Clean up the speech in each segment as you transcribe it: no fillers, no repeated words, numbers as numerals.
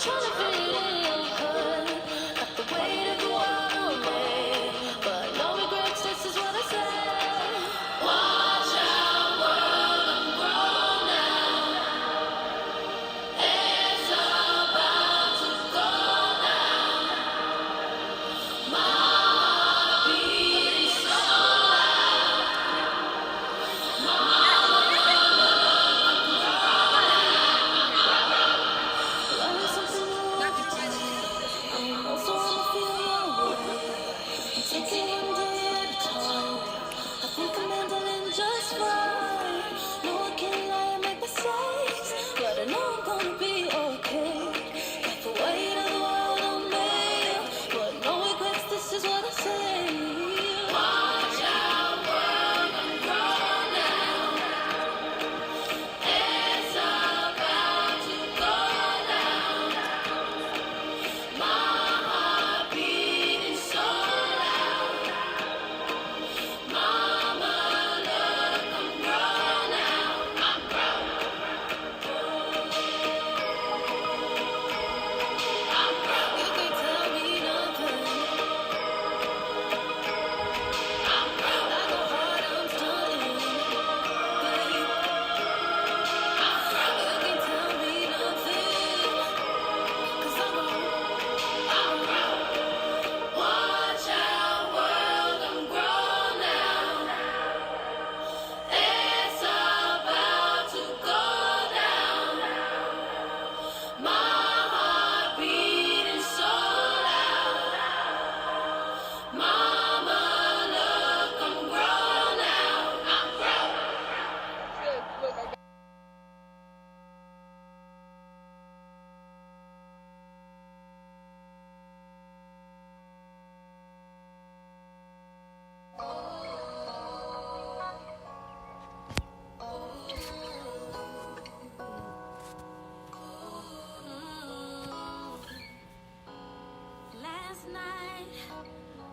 trying to fit in, got the weight of the world on me, but no regrets, this is what I say. Watch out, world, I'm grown now. It's about to go down. My heart beating so learning something new every day. Also, I'ma feel your way. Take it one day at a time. I think I'm handling just fine. No one can lie and make mistakes, but I know I'm gonna be okay. Got the weight of the world on me, but no regrets, this is what I say. Watch out, world, I'm grown now. It's about to go down. My heart beating so loud. Mama, look, I'm grown now. I'm grown. I'm grown. You can't tell me nothing. I'm grown. I go hard, I'm stunting, babe. I'm grown. You can't tell me nothing, 'cause I'm grown. Watch out, world, I'm grown now. It's about to go down. My heart beating so loud. Mama, look, I'm grown now. I'm grown. Last night,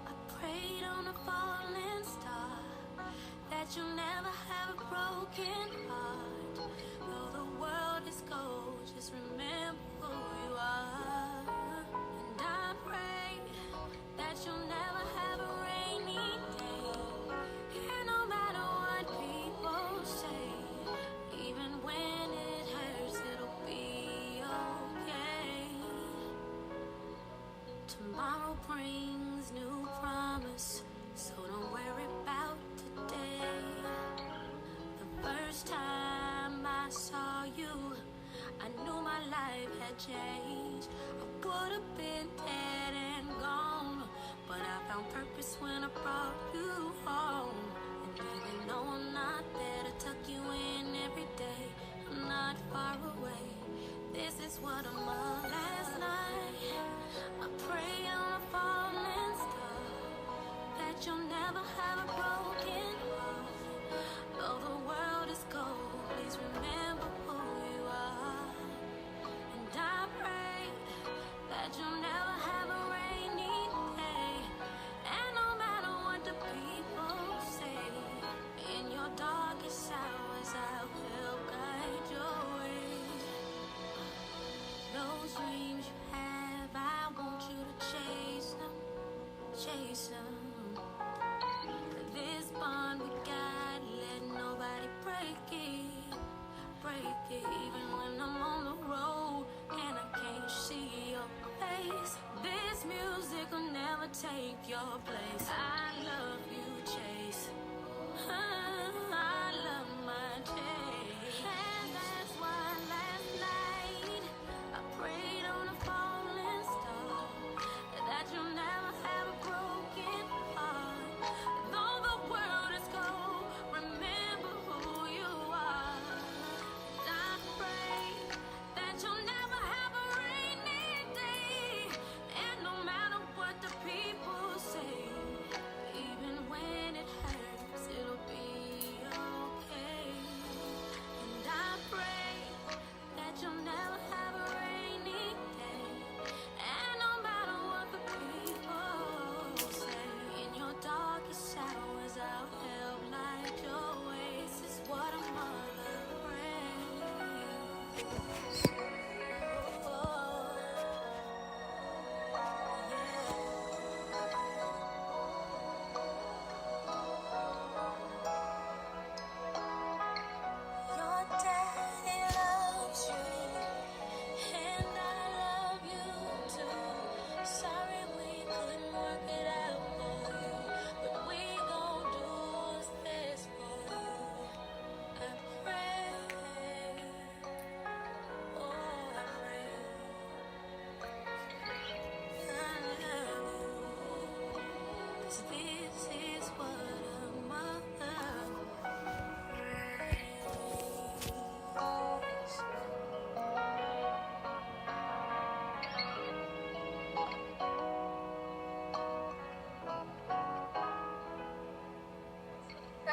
I prayed on a falling star that you'll never have a broken heart. Though the world is cold, just remember who you are. And I pray that you'll never have a rainy day. And no matter what people say, even when it hurts, it'll be okay. Tomorrow brings new promise, so don't worry about today. The first time I saw you, I knew my life had changed. I would have been dead and gone, but I found purpose when I brought you home. And even though I'm not there to tuck you in every day, I'm not far away. This is what I'm up. Last night, I pray on a falling star that you'll never have a broken heart. Though the world is cold, please remember who you are. And I pray that you'll never have a rainy day. And no matter what the people say, in your darkest hours, I will guide your way. Those dreams you have, I want you to chase them, chase them. This bond we got, let nobody break it, break it. Even when I'm on the road and I can't see your face, this music will never take your place. I love you, Chase. I love my Chase. And that's why last night I prayed on a falling star that you'll never have a broken heart. Though the world is cold, remember who you are. And I pray that you'll never have a rainy day. And no matter what the people say,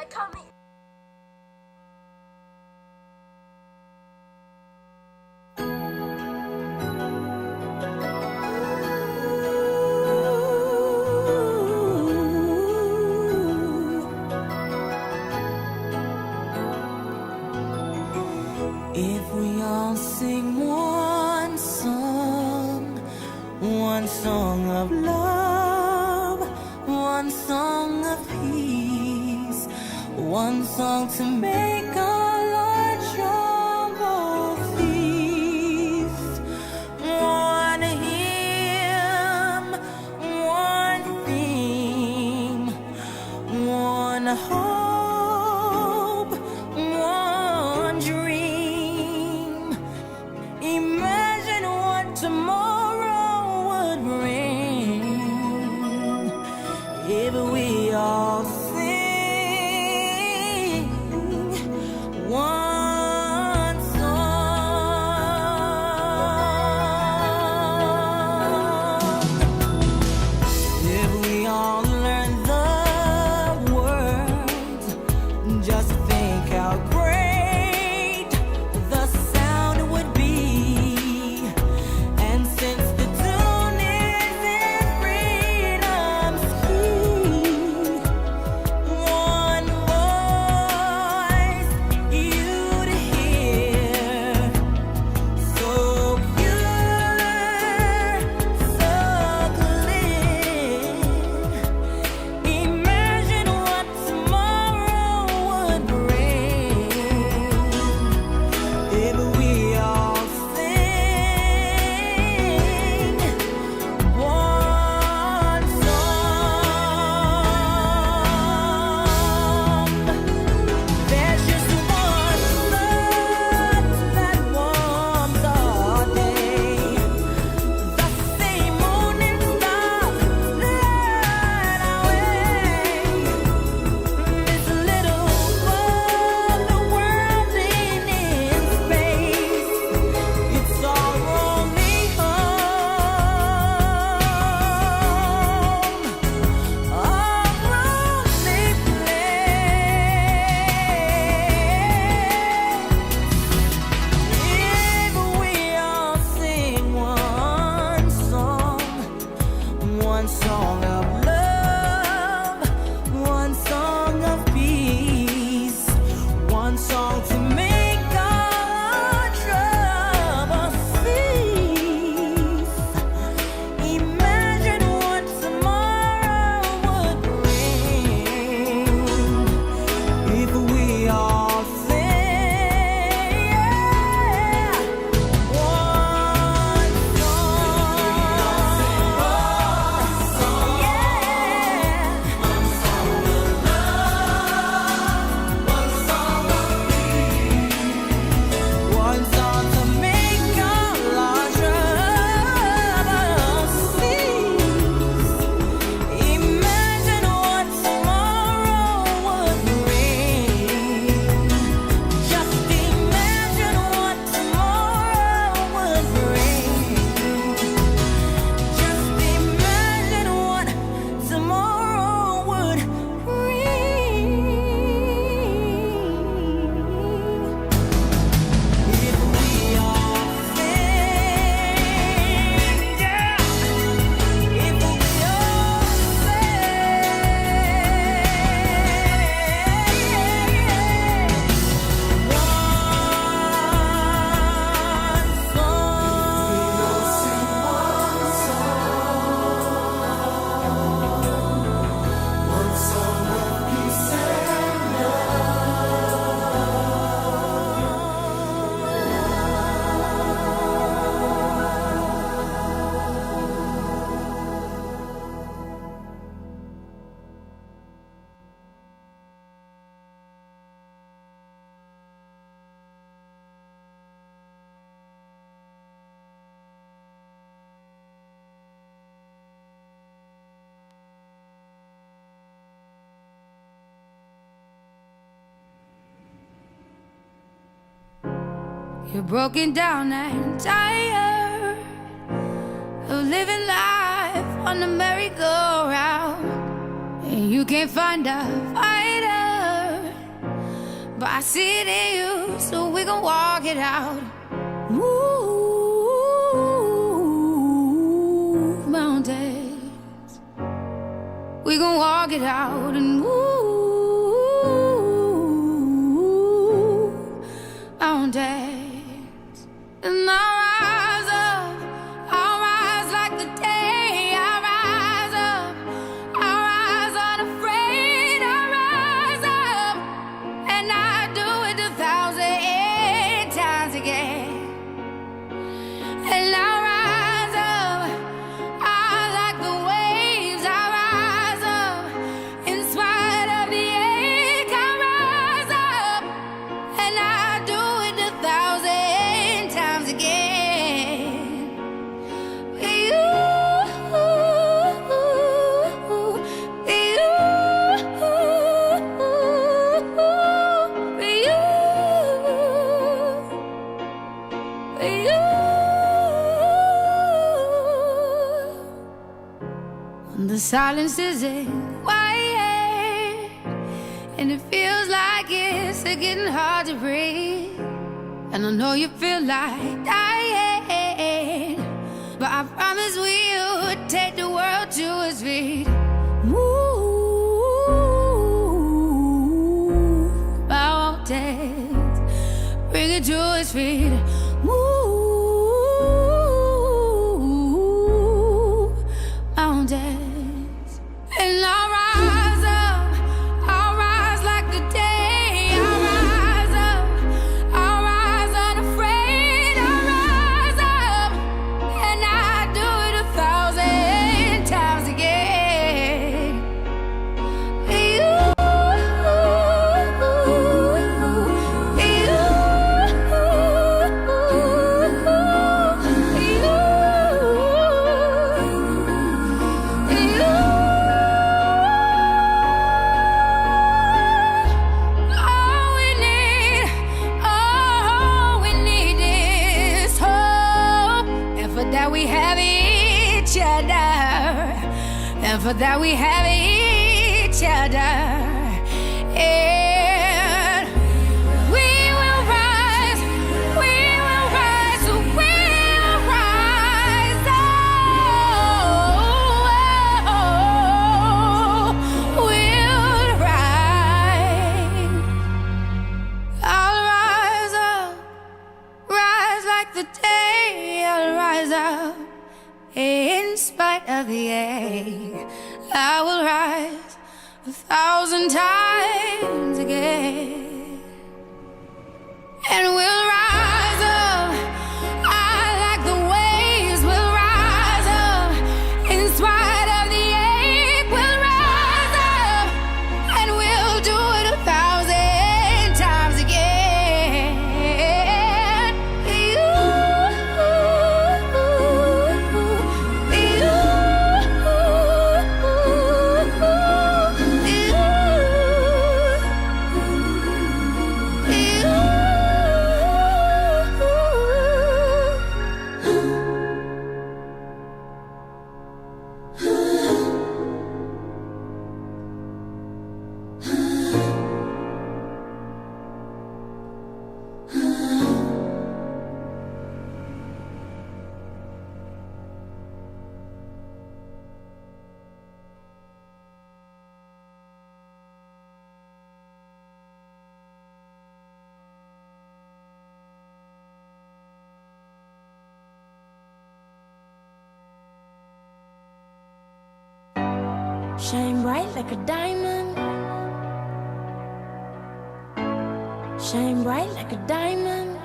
they call me. If we all sing one song of love, one song of peace, one song to make all our troubles cease. One hymn, one theme, one hope, one dream. Imagine what tomorrow would bring if we all sing one song. If we all learn the words, just think how great the sound would be. And since the tune is in freedom's key, one voice you'd hear, so pure, so clear. Imagine what tomorrow would bring if we all sing one song. There's just one love that warms our day, the same morning star light our way. This little world, the world in space, it's our only home, our only place. If we all sing one song of love, one song of peace, one song to make our troubles cease. Imagine what tomorrow would bring if we all sing one song. One song to make all our troubles cease. Imagine what tomorrow would bring. Just imagine what tomorrow would bring. Just imagine what tomorrow would bring. If we all sing, yeah. If we all one song of peace and You're broken down and tired of living life on the merry-go-round, and you can't find a fighter but I see it in you, so we gon' walk it out. Move mountains, we gon' walk it out and move mountains. And I'll rise up, I'll rise like the day. I'll rise up, I'll rise unafraid. I'll rise up, and I'll do it 1,000 times again. And I'll rise up, I like the waves. I'll rise up, in spite of the ache. I'll rise up, and I'll do it 1,000 times again. With you, with you, with you, with you. When the silence isn't quiet, and it feels like it's getting hard to breathe, and I know you feel like dying, but I promise we'll take the world to its feet. Move mountains, bring it to its feet. Move mountains, and I'll rise up, I'll rise like the day. I'll rise up, I'll rise unafraid. I'll rise up, and I'll do it 1,000 times again. With you, with you, all we need is hope, and for that we have each other, and for that we have each other. And we will rise, we will rise, we'll rise. We'll rise. I'll rise up, rise like the day. I'll rise up, in spite of the ache. I will rise 1,000 times again. And we'll rise up, I like the waves. We'll rise up, in spite of the ache. We'll rise up, and we'll do it 1,000 times again. You, Shine bright like a diamond. Shine bright like a diamond.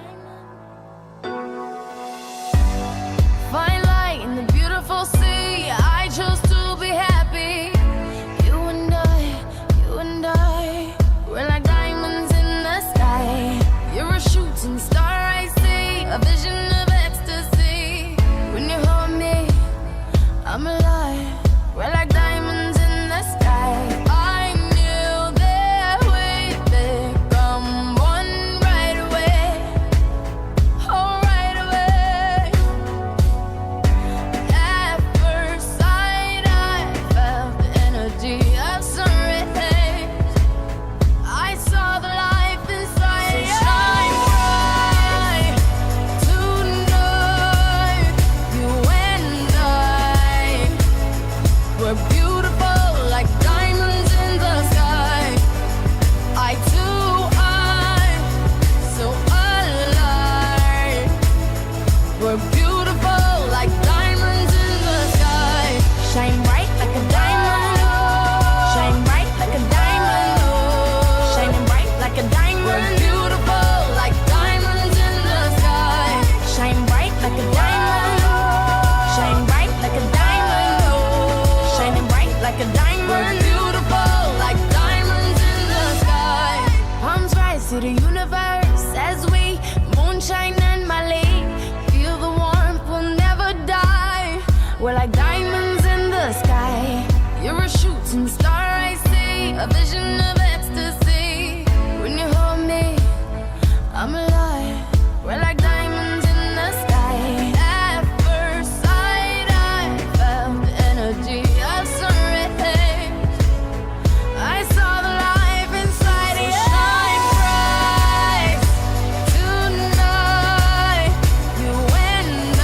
Find light in the beautiful sea. I chose to be happy. You and I, we're like diamonds in the sky. You're a shooting star, I see, a vision of ecstasy. When you hold me, I'm alive. We're like diamonds in the sky. I knew that we'd become one right away. universe as we moonshine and Mali. Feel the warmth, we'll never die. We're like diamonds in the sky. You're a shooting star, I see. A vision of ecstasy. When you hold me, I'm alive. We're like diamonds in the sky. At first sight, I felt the energy of sun rays. I saw the life inside you. Shine bright tonight. You and I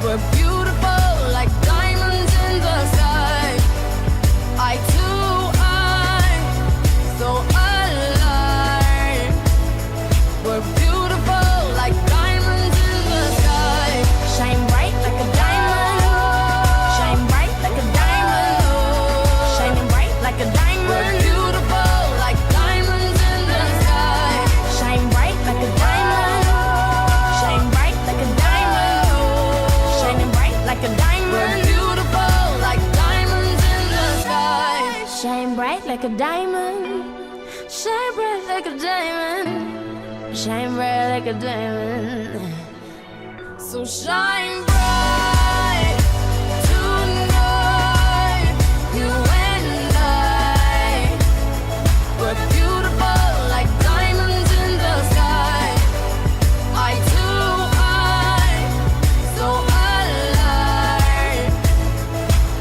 were beautiful like diamonds in the sky. Eye to eye, so alive. We're beautiful like diamonds in the sky. Shine bright like a diamond. Shine bright like a diamond. Shining bright like a diamond. We're beautiful like diamonds in the sky. Shine bright like a diamond. Shine bright like a diamond. Shining bright like a diamond. We're beautiful like diamonds in the sky. Shine bright like a diamond. Shine bright like a diamond. Shine bright like a diamond. So shine bright tonight. You and I were beautiful like diamonds in the sky. Eye to eye, so alive.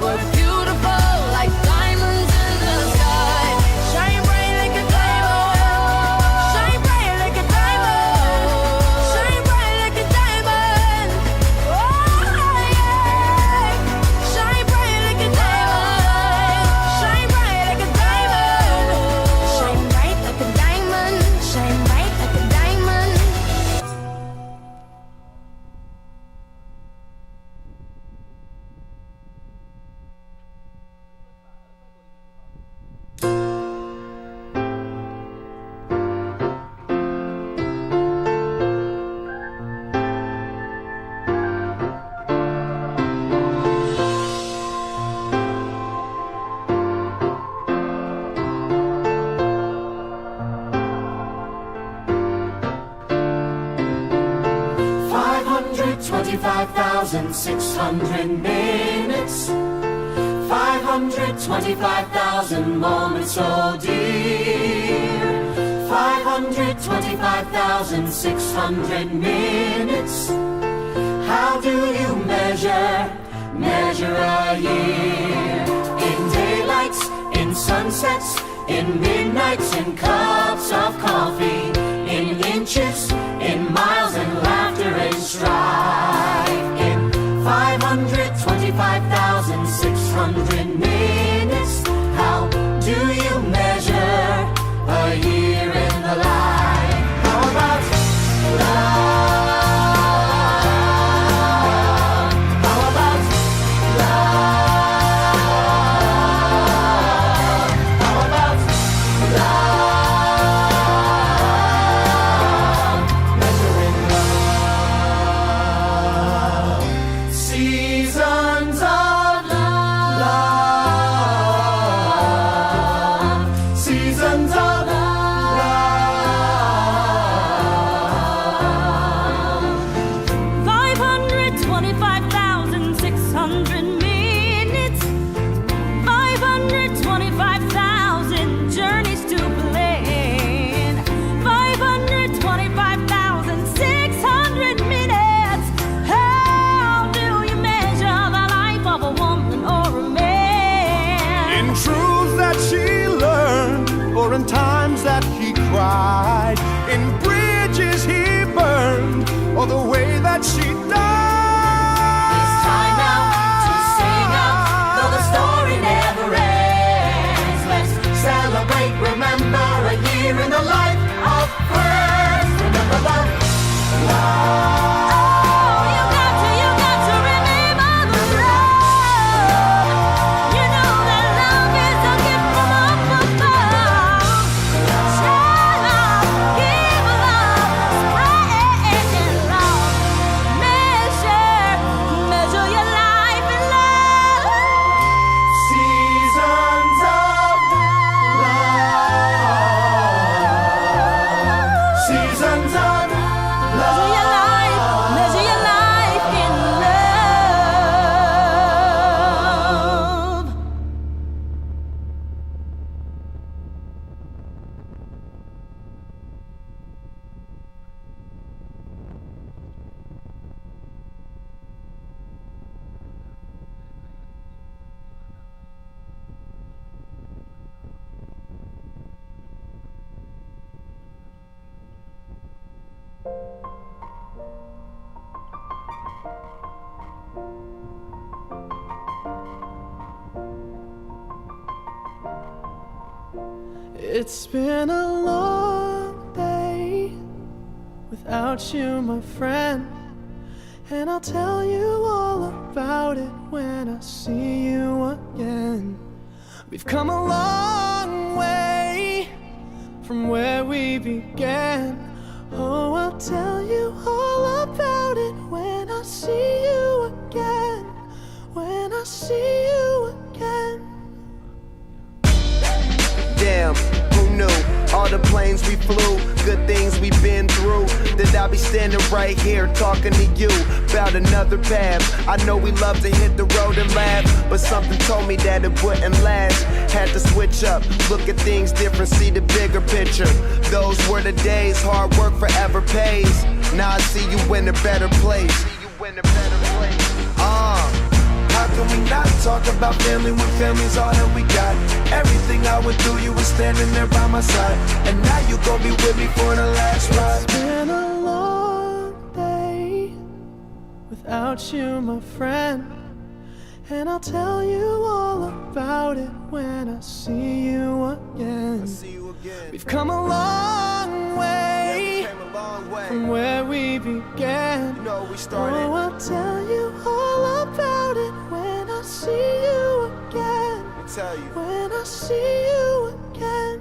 We're beautiful like diamonds in the sky. Shine bright like a diamond. Shine bright like a diamond. Shine bright like a diamond. Oh yeah. Shine bright like a diamond. Shine bright like a diamond. Shine bright like a diamond. Shine bright like a diamond. $525,600 minutes, 525,000 moments, oh dear. 525,600 minutes. How do you measure a year? In daylights, in sunsets, in midnights, in cups of coffee, in inches, in miles, and laughter and strife. In 525,600 minutes, how do you measure a year in the life? How about love? How about love? How about love? Measuring love. Seasons of love. Seasons of love. 525,600 minutes, 525,000 journeys to plan, 525,600 minutes. How do you measure the life of a woman or a man? In truths that she learned, or in times that he cried, in bridges he burned, or the way that she died. It's time now to sing out, though the story never ends. Let's celebrate, remember a year in the life of first. Remember love, love. You got to remember the love. You know that love is a gift from up above. Share love, give love, spread love. Measure your life in love. Seasons of love. It's been a long day without you, my friend, and I'll tell you all about it when I see you again. We've come a long way from where we began. Oh, I'll tell you all about it when I see you again. When I see you again. Damn, who knew? All the planes we flew, good things we've been through. That I'll be standing right here talking to you about another path. I know we love to hit the road and laugh, but something told me that it wouldn't last. Had to switch up, look at things different, see the bigger picture. Those were the days, hard work forever pays. Now I see you in a better place. How can we not talk about family when family's all that we got? Everything I went through, you were standing there by my side, and now you gon' be with me for the last ride. It's been a long day without you, my friend, and I'll tell you all about it when I see you again. We've come a long way from where we began. Oh, I'll tell you all about it when I see you again. When I see you again.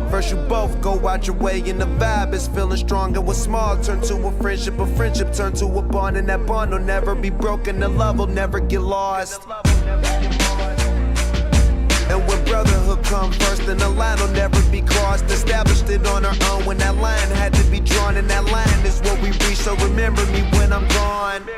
First you both go out your way and the vibe is feeling strong, and what's small turn to a friendship turn to a bond, and that bond will never be broken, the love will never get lost. And when brotherhood come first, then the line will never be crossed. Established it on our own when that line had to be drawn, and that line is what we reach, so remember me when I'm gone.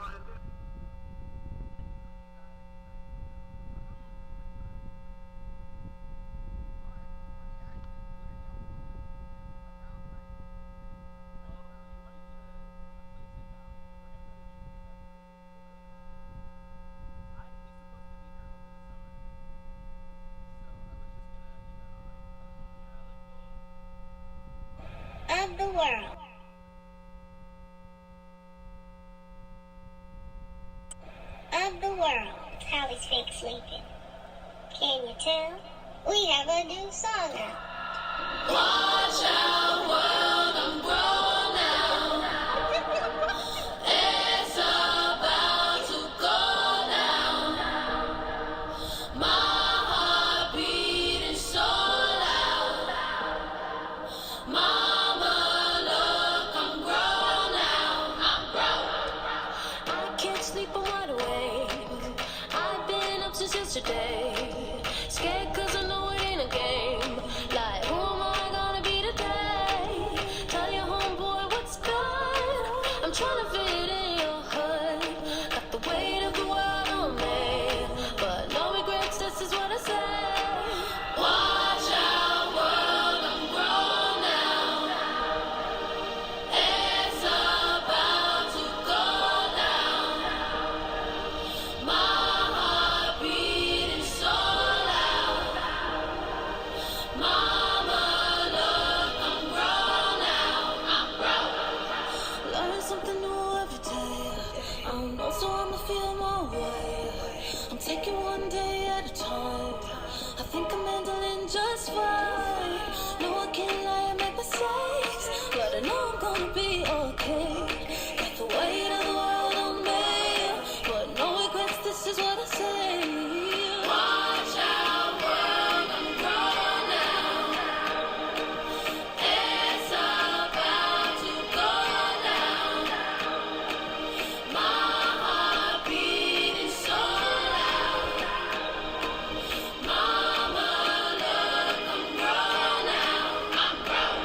Of the world. Of the world. Hallie's fake sleeping. Can you tell? We have a new song out. Watch out, world, I'm grown now. It's about to go down. My heart beating so loud. Mama, look, I'm grown now. I'm grown. I can't sleep, I'm wide awake. I've been up since yesterday. Scared 'cause I know it ain't a game. Like, who am I gonna be today? Tell your homeboy what's good. I'm trying to fit in your hood. Got the weight of the world on me, but no regrets, this is what I say. Watch out, world, I'm grown now. It's about to go down. My heart beating so loud. Mama, look, I'm grown now. I'm grown. Learn something new every day. I don't know, so I'ma feel my way. I'm taking one day at a time. I think I'm handling just fine. No, I can't lie and make mistakes, but I know I'm gonna be okay. Got the weight of the world on me, but no regrets, this is what I say. Watch out, world, I'm grown now. It's about to go down. My heart beating so loud. Mama, look, I'm grown now. I'm grown.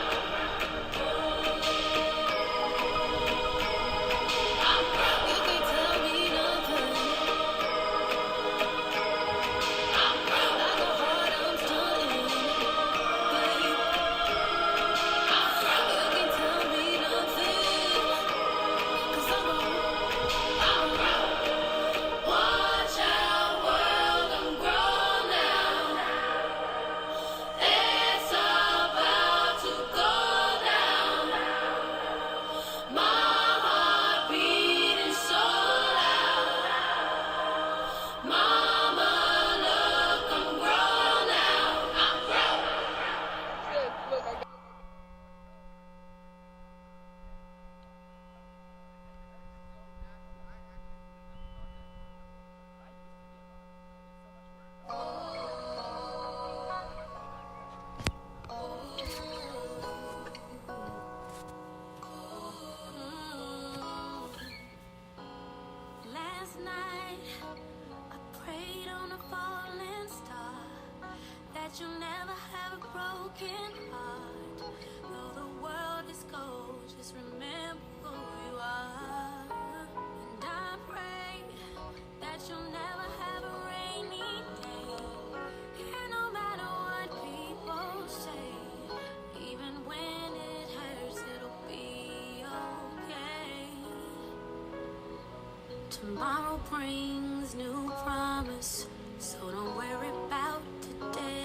Tomorrow brings new promise, so don't worry about today.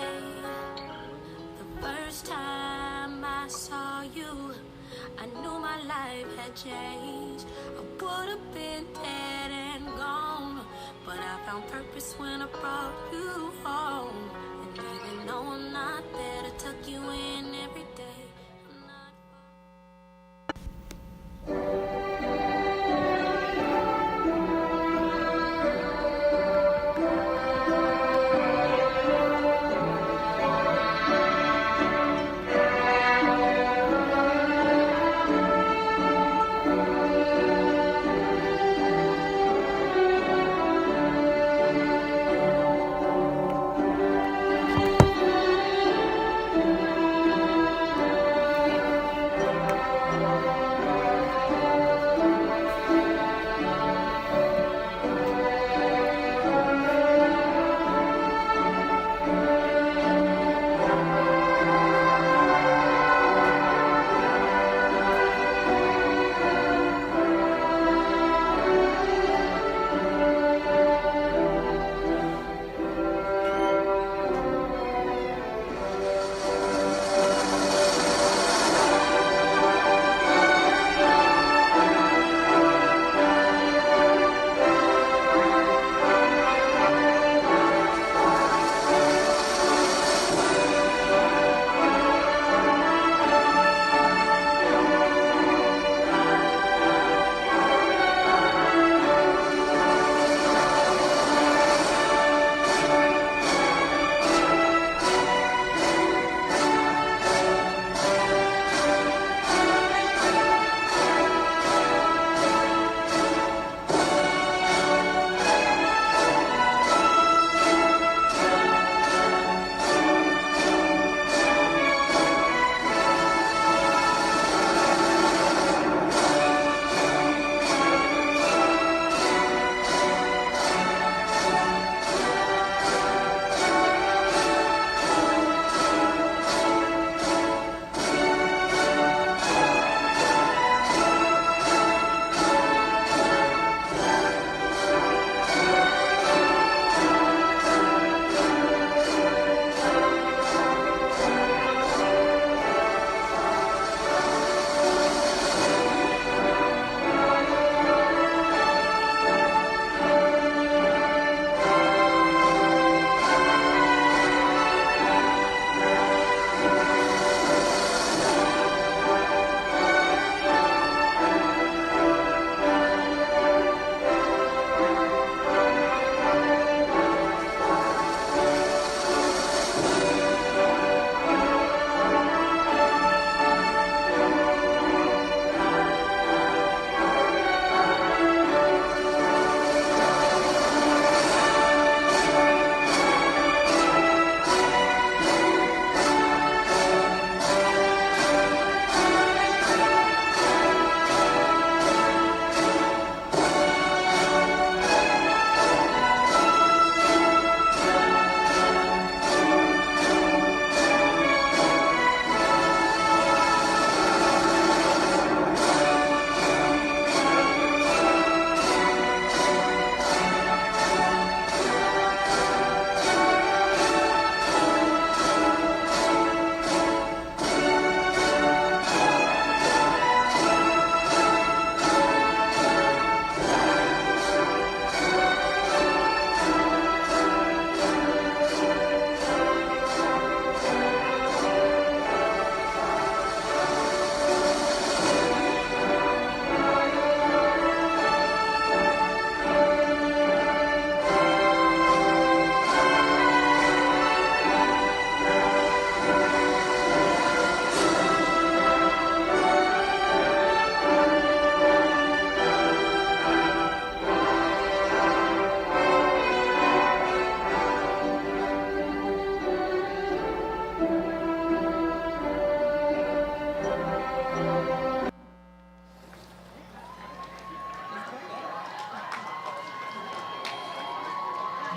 The first time I saw you, I knew my life had changed. I would have been dead and gone, but I found purpose when I brought you home. And even though I'm not there to tuck you in every day, I'm not.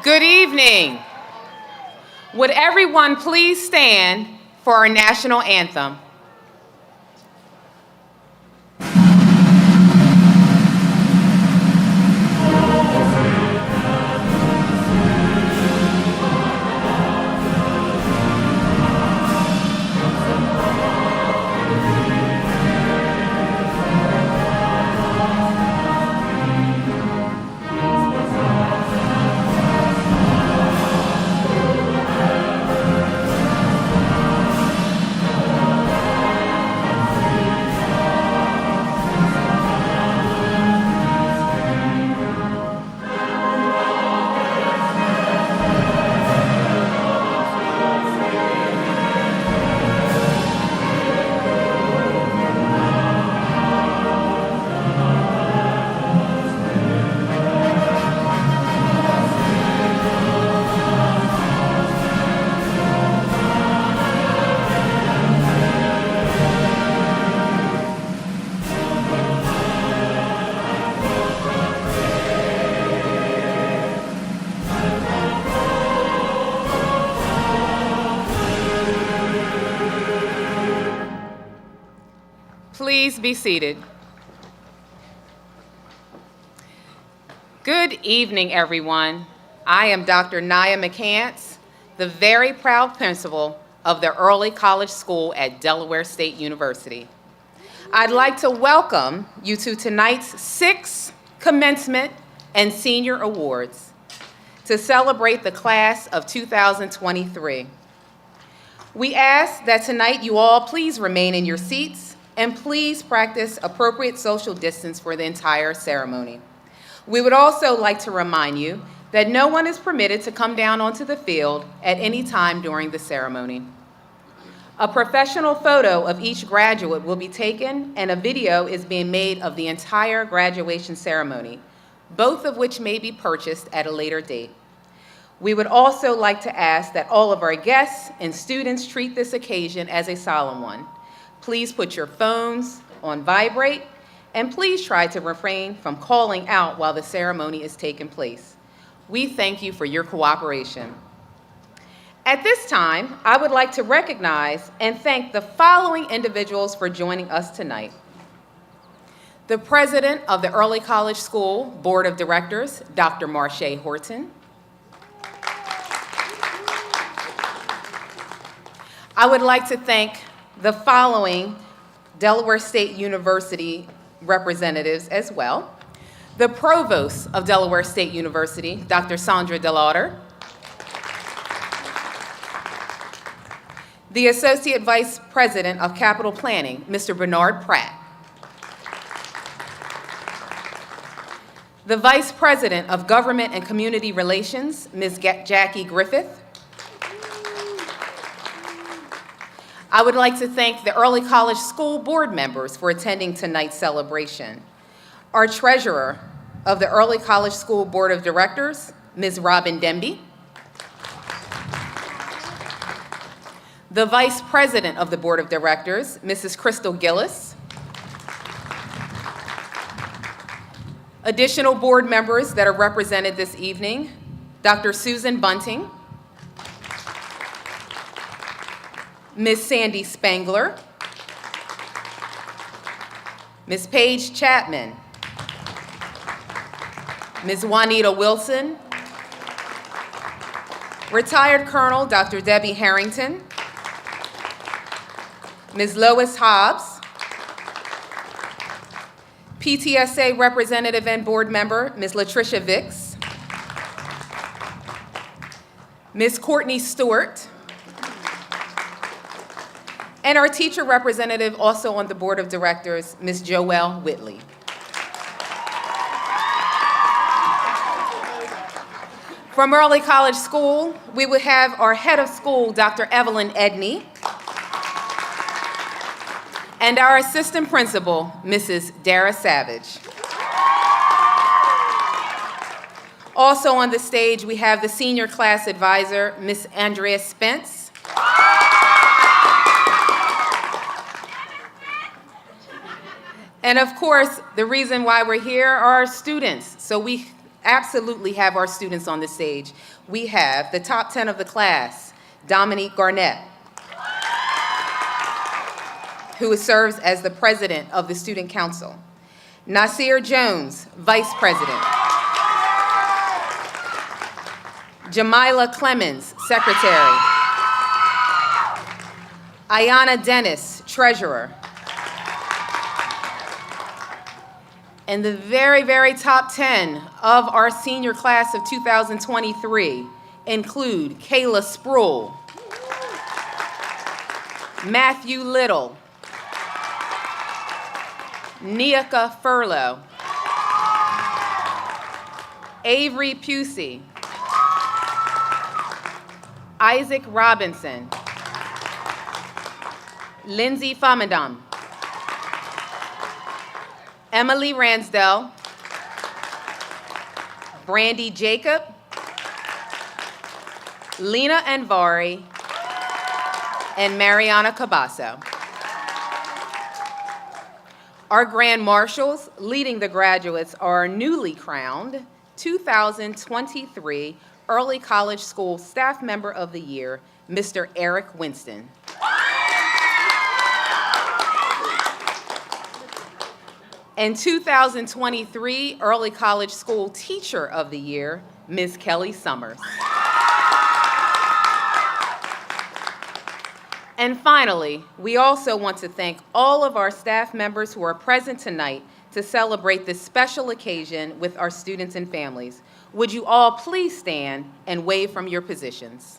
Good evening. Would everyone please stand for our national anthem? Please be seated. Good evening, everyone. I am Dr. Nia McCants, the very proud principal of the Early College School at Delaware State University. I'd like to welcome you to tonight's 6th Commencement and Senior Awards to celebrate the class of 2023. We ask that tonight you all please remain in your seats and please practice appropriate social distance for the entire ceremony. We would also like to remind you that no one is permitted to come down onto the field at any time during the ceremony. A professional photo of each graduate will be taken, and a video is being made of the entire graduation ceremony, both of which may be purchased at a later date. We would also like to ask that all of our guests and students treat this occasion as a solemn one. Please put your phones on vibrate, and please try to refrain from calling out while the ceremony is taking place. We thank you for your cooperation. At this time, I would like to recognize and thank the following individuals for joining us tonight. The President of the Early College School Board of Directors, Dr. Marsha Horton. I would like to thank the following Delaware State University representatives as well. The Provost of Delaware State University, Dr. Sandra DeLauder. The Associate Vice President of Capital Planning, Mr. Bernard Pratt. The Vice President of Government and Community Relations, Ms. Jackie Griffith. I would like to thank the Early College School Board members for attending tonight's celebration. Our Treasurer of the Early College School Board of Directors, Ms. Robin Demby. The Vice President of the Board of Directors, Mrs. Crystal Gillis. Additional board members that are represented this evening, Dr. Susan Bunting, Ms. Sandy Spangler, Ms. Paige Chapman, Ms. Juanita Wilson, retired Colonel Dr. Debbie Harrington, Ms. Lois Hobbs, PTSA representative and board member, Ms. Latricia Vicks, Ms. Courtney Stewart, and our teacher representative also on the board of directors, Ms. Joelle Whitley. From Early College School, we would have our head of school, Dr. Evelyn Edney, and our assistant principal, Mrs. Dara Savage. Also on the stage, we have the senior class advisor, Ms. Andrea Spence, and of course, the reason why we're here are our students. So we absolutely have our students on the stage. We have the top 10 of the class, Dominique Garnett, who serves as the president of the Student Council. Nasir Jones, vice president. Jamila Clemens, secretary. Ayana Dennis, treasurer. And the very, very top 10 of our senior class of 2023 include Kayla Sproul, Matthew Little, Niaka Furlow, Avery Pusey, Isaac Robinson, Lindsay Famadam, Emily Ransdell, Brandy Jacob, Lena Anvari, and Mariana Cabasso. Our Grand Marshals leading the graduates are our newly crowned 2023 Early College School Staff Member of the Year, Mr. Eric Winston. And 2023 Early College School Teacher of the Year, Ms. Kelly Summers. And finally, we also want to thank all of our staff members who are present tonight to celebrate this special occasion with our students and families. Would you all please stand and wave from your positions?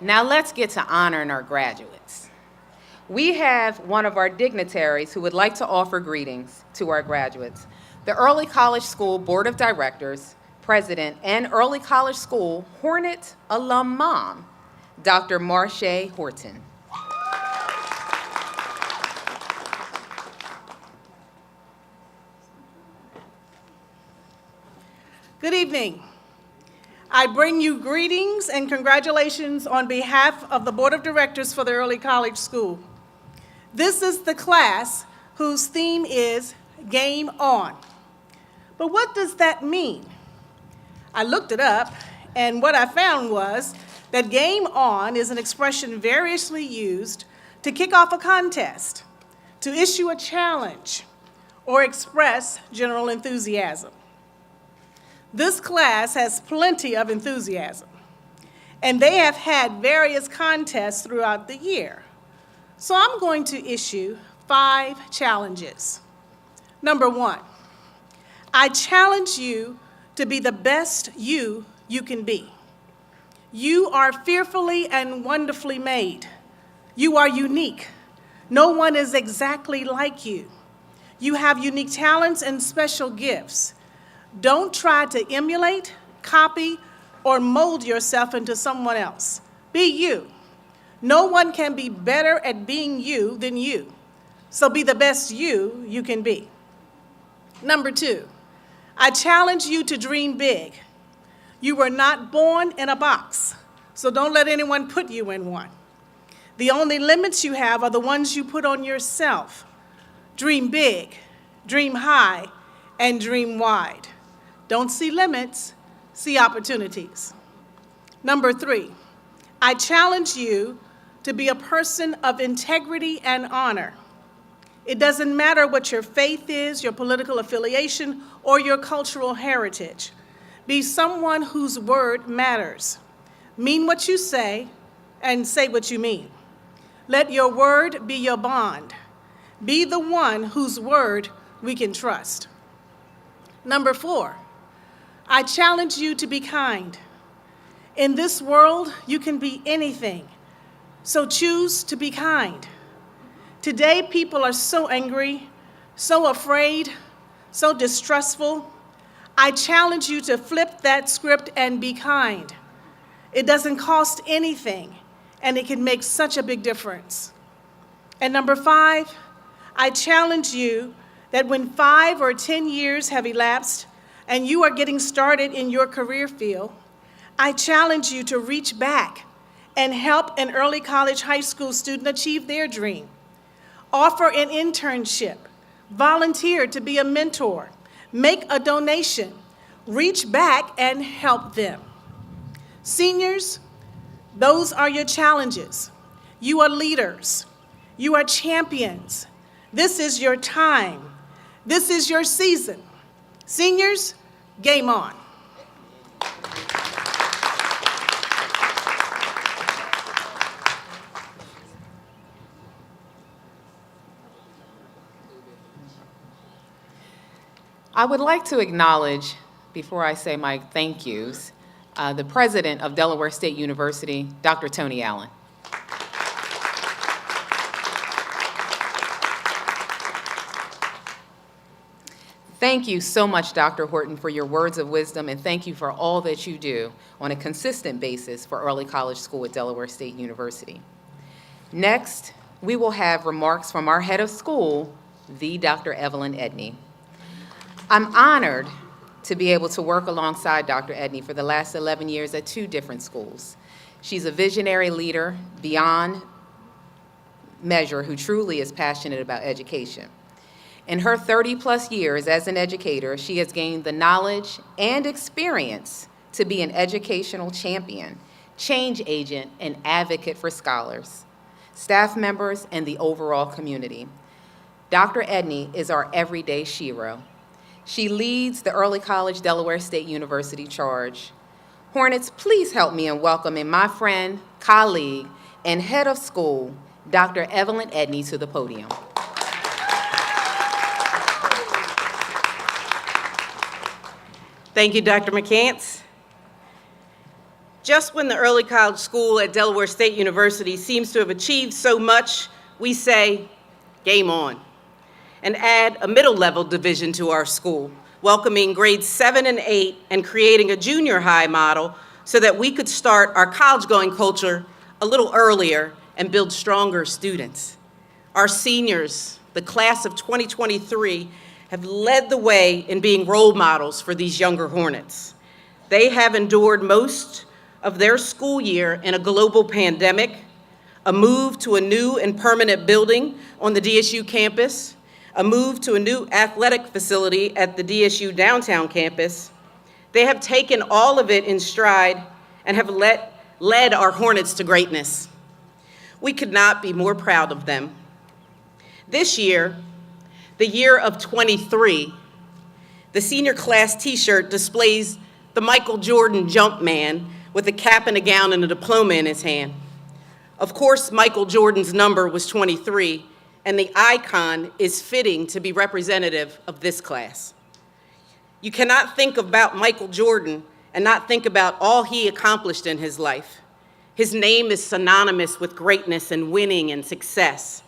Now let's get to honoring our graduates. We have one of our dignitaries who would like to offer greetings to our graduates. The Early College School Board of Directors, President, and Early College School Hornet alum mom, Dr. Marche Horton. Good evening. I bring you greetings and congratulations on behalf of the Board of Directors for the Early College School. This is the class whose theme is Game On. But what does that mean? I looked it up, and what I found was that Game On is an expression variously used to kick off a contest, to issue a challenge, or express general enthusiasm. This class has plenty of enthusiasm, and they have had various contests throughout the year. So I'm going to issue 5 challenges. Number 1, I challenge you to be the best you can be. You are fearfully and wonderfully made. You are unique. No one is exactly like you. You have unique talents and special gifts. Don't try to emulate, copy, or mold yourself into someone else. Be you. No one can be better at being you than you. So be the best you can be. Number 2, I challenge you to dream big. You were not born in a box, so don't let anyone put you in one. The only limits you have are the ones you put on yourself. Dream big, dream high, and dream wide. Don't see limits, see opportunities. Number 3, I challenge you to be a person of integrity and honor. It doesn't matter what your faith is, your political affiliation, or your cultural heritage. Be someone whose word matters. Mean what you say and say what you mean. Let your word be your bond. Be the one whose word we can trust. Number 4, I challenge you to be kind. In this world, you can be anything, so choose to be kind. Today, people are so angry, so afraid, so distrustful. I challenge you to flip that script and be kind. It doesn't cost anything, and it can make such a big difference. And number 5, I challenge you that when 5 or 10 years have elapsed and you are getting started in your career field, I challenge you to reach back and help an early college high school student achieve their dream. Offer an internship, volunteer to be a mentor, make a donation, reach back and help them. Seniors, those are your challenges. You are leaders. You are champions. This is your time. This is your season. Seniors, game on. I would like to acknowledge, before I say my thank yous, the president of Delaware State University, Dr. Tony Allen. Thank you so much, Dr. Horton, for your words of wisdom, and thank you for all that you do on a consistent basis for early college school at Delaware State University. Next, we will have remarks from our head of school, the Dr. Evelyn Edney. I'm honored to be able to work alongside Dr. Edney for the last 11 years at 2 different schools. She's a visionary leader beyond measure who truly is passionate about education. In her 30-plus years as an educator, she has gained the knowledge and experience to be an educational champion, change agent, and advocate for scholars, staff members, and the overall community. Dr. Edney is our everyday shero. She leads the Early College Delaware State University charge. Hornets, please help me in welcoming my friend, colleague, and head of school, Dr. Evelyn Edney, to the podium. Thank you, Dr. McCants. Just when the early college school at Delaware State University seems to have achieved so much, we say, game on, and add a middle-level division to our school, welcoming grades 7 and 8 and creating a junior high model so that we could start our college-going culture a little earlier and build stronger students. Our seniors, the class of 2023, have led the way in being role models for these younger Hornets. They have endured most of their school year in a global pandemic, a move to a new and permanent building on the DSU campus, a move to a new athletic facility at the DSU downtown campus. They have taken all of it in stride and have led our Hornets to greatness. We could not be more proud of them. This year, the year of 23, the senior class t-shirt displays the Michael Jordan jump man with a cap and a gown and a diploma in his hand. Of course, Michael Jordan's number was 23, and the icon is fitting to be representative of this class. You cannot think about Michael Jordan and not think about all he accomplished in his life. His name is synonymous with greatness and winning and success.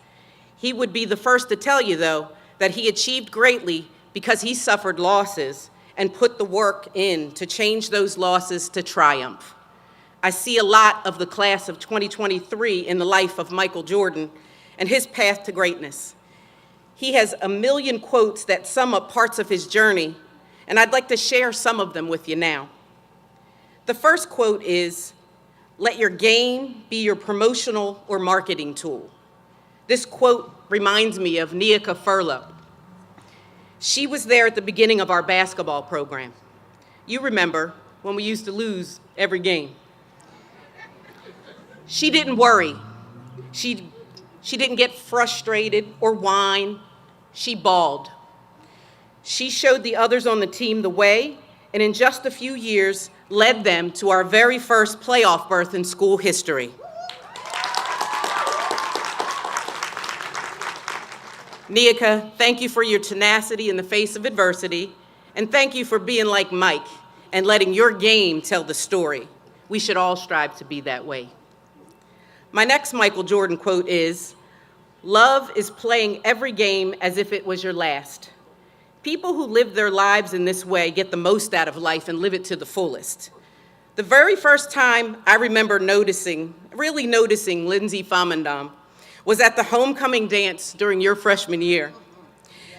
He would be the first to tell you, though, that he achieved greatly because he suffered losses and put the work in to change those losses to triumph. I see a lot of the class of 2023 in the life of Michael Jordan and his path to greatness. He has a million quotes that sum up parts of his journey, and I'd like to share some of them with you now. The first quote is, "Let your game be your promotional or marketing tool." This quote reminds me of Nika Furlow. She was there at the beginning of our basketball program. You remember when we used to lose every game. She didn't worry. She didn't get frustrated or whine. She bawled. She showed the others on the team the way, and in just a few years, led them to our very first playoff berth in school history. Nika, thank you for your tenacity in the face of adversity, and thank you for being like Mike and letting your game tell the story. We should all strive to be that way. My next Michael Jordan quote is, "Love is playing every game as if it was your last." People who live their lives in this way get the most out of life and live it to the fullest. The very first time I remember really noticing Lindsay Famendam was at the homecoming dance during your freshman year.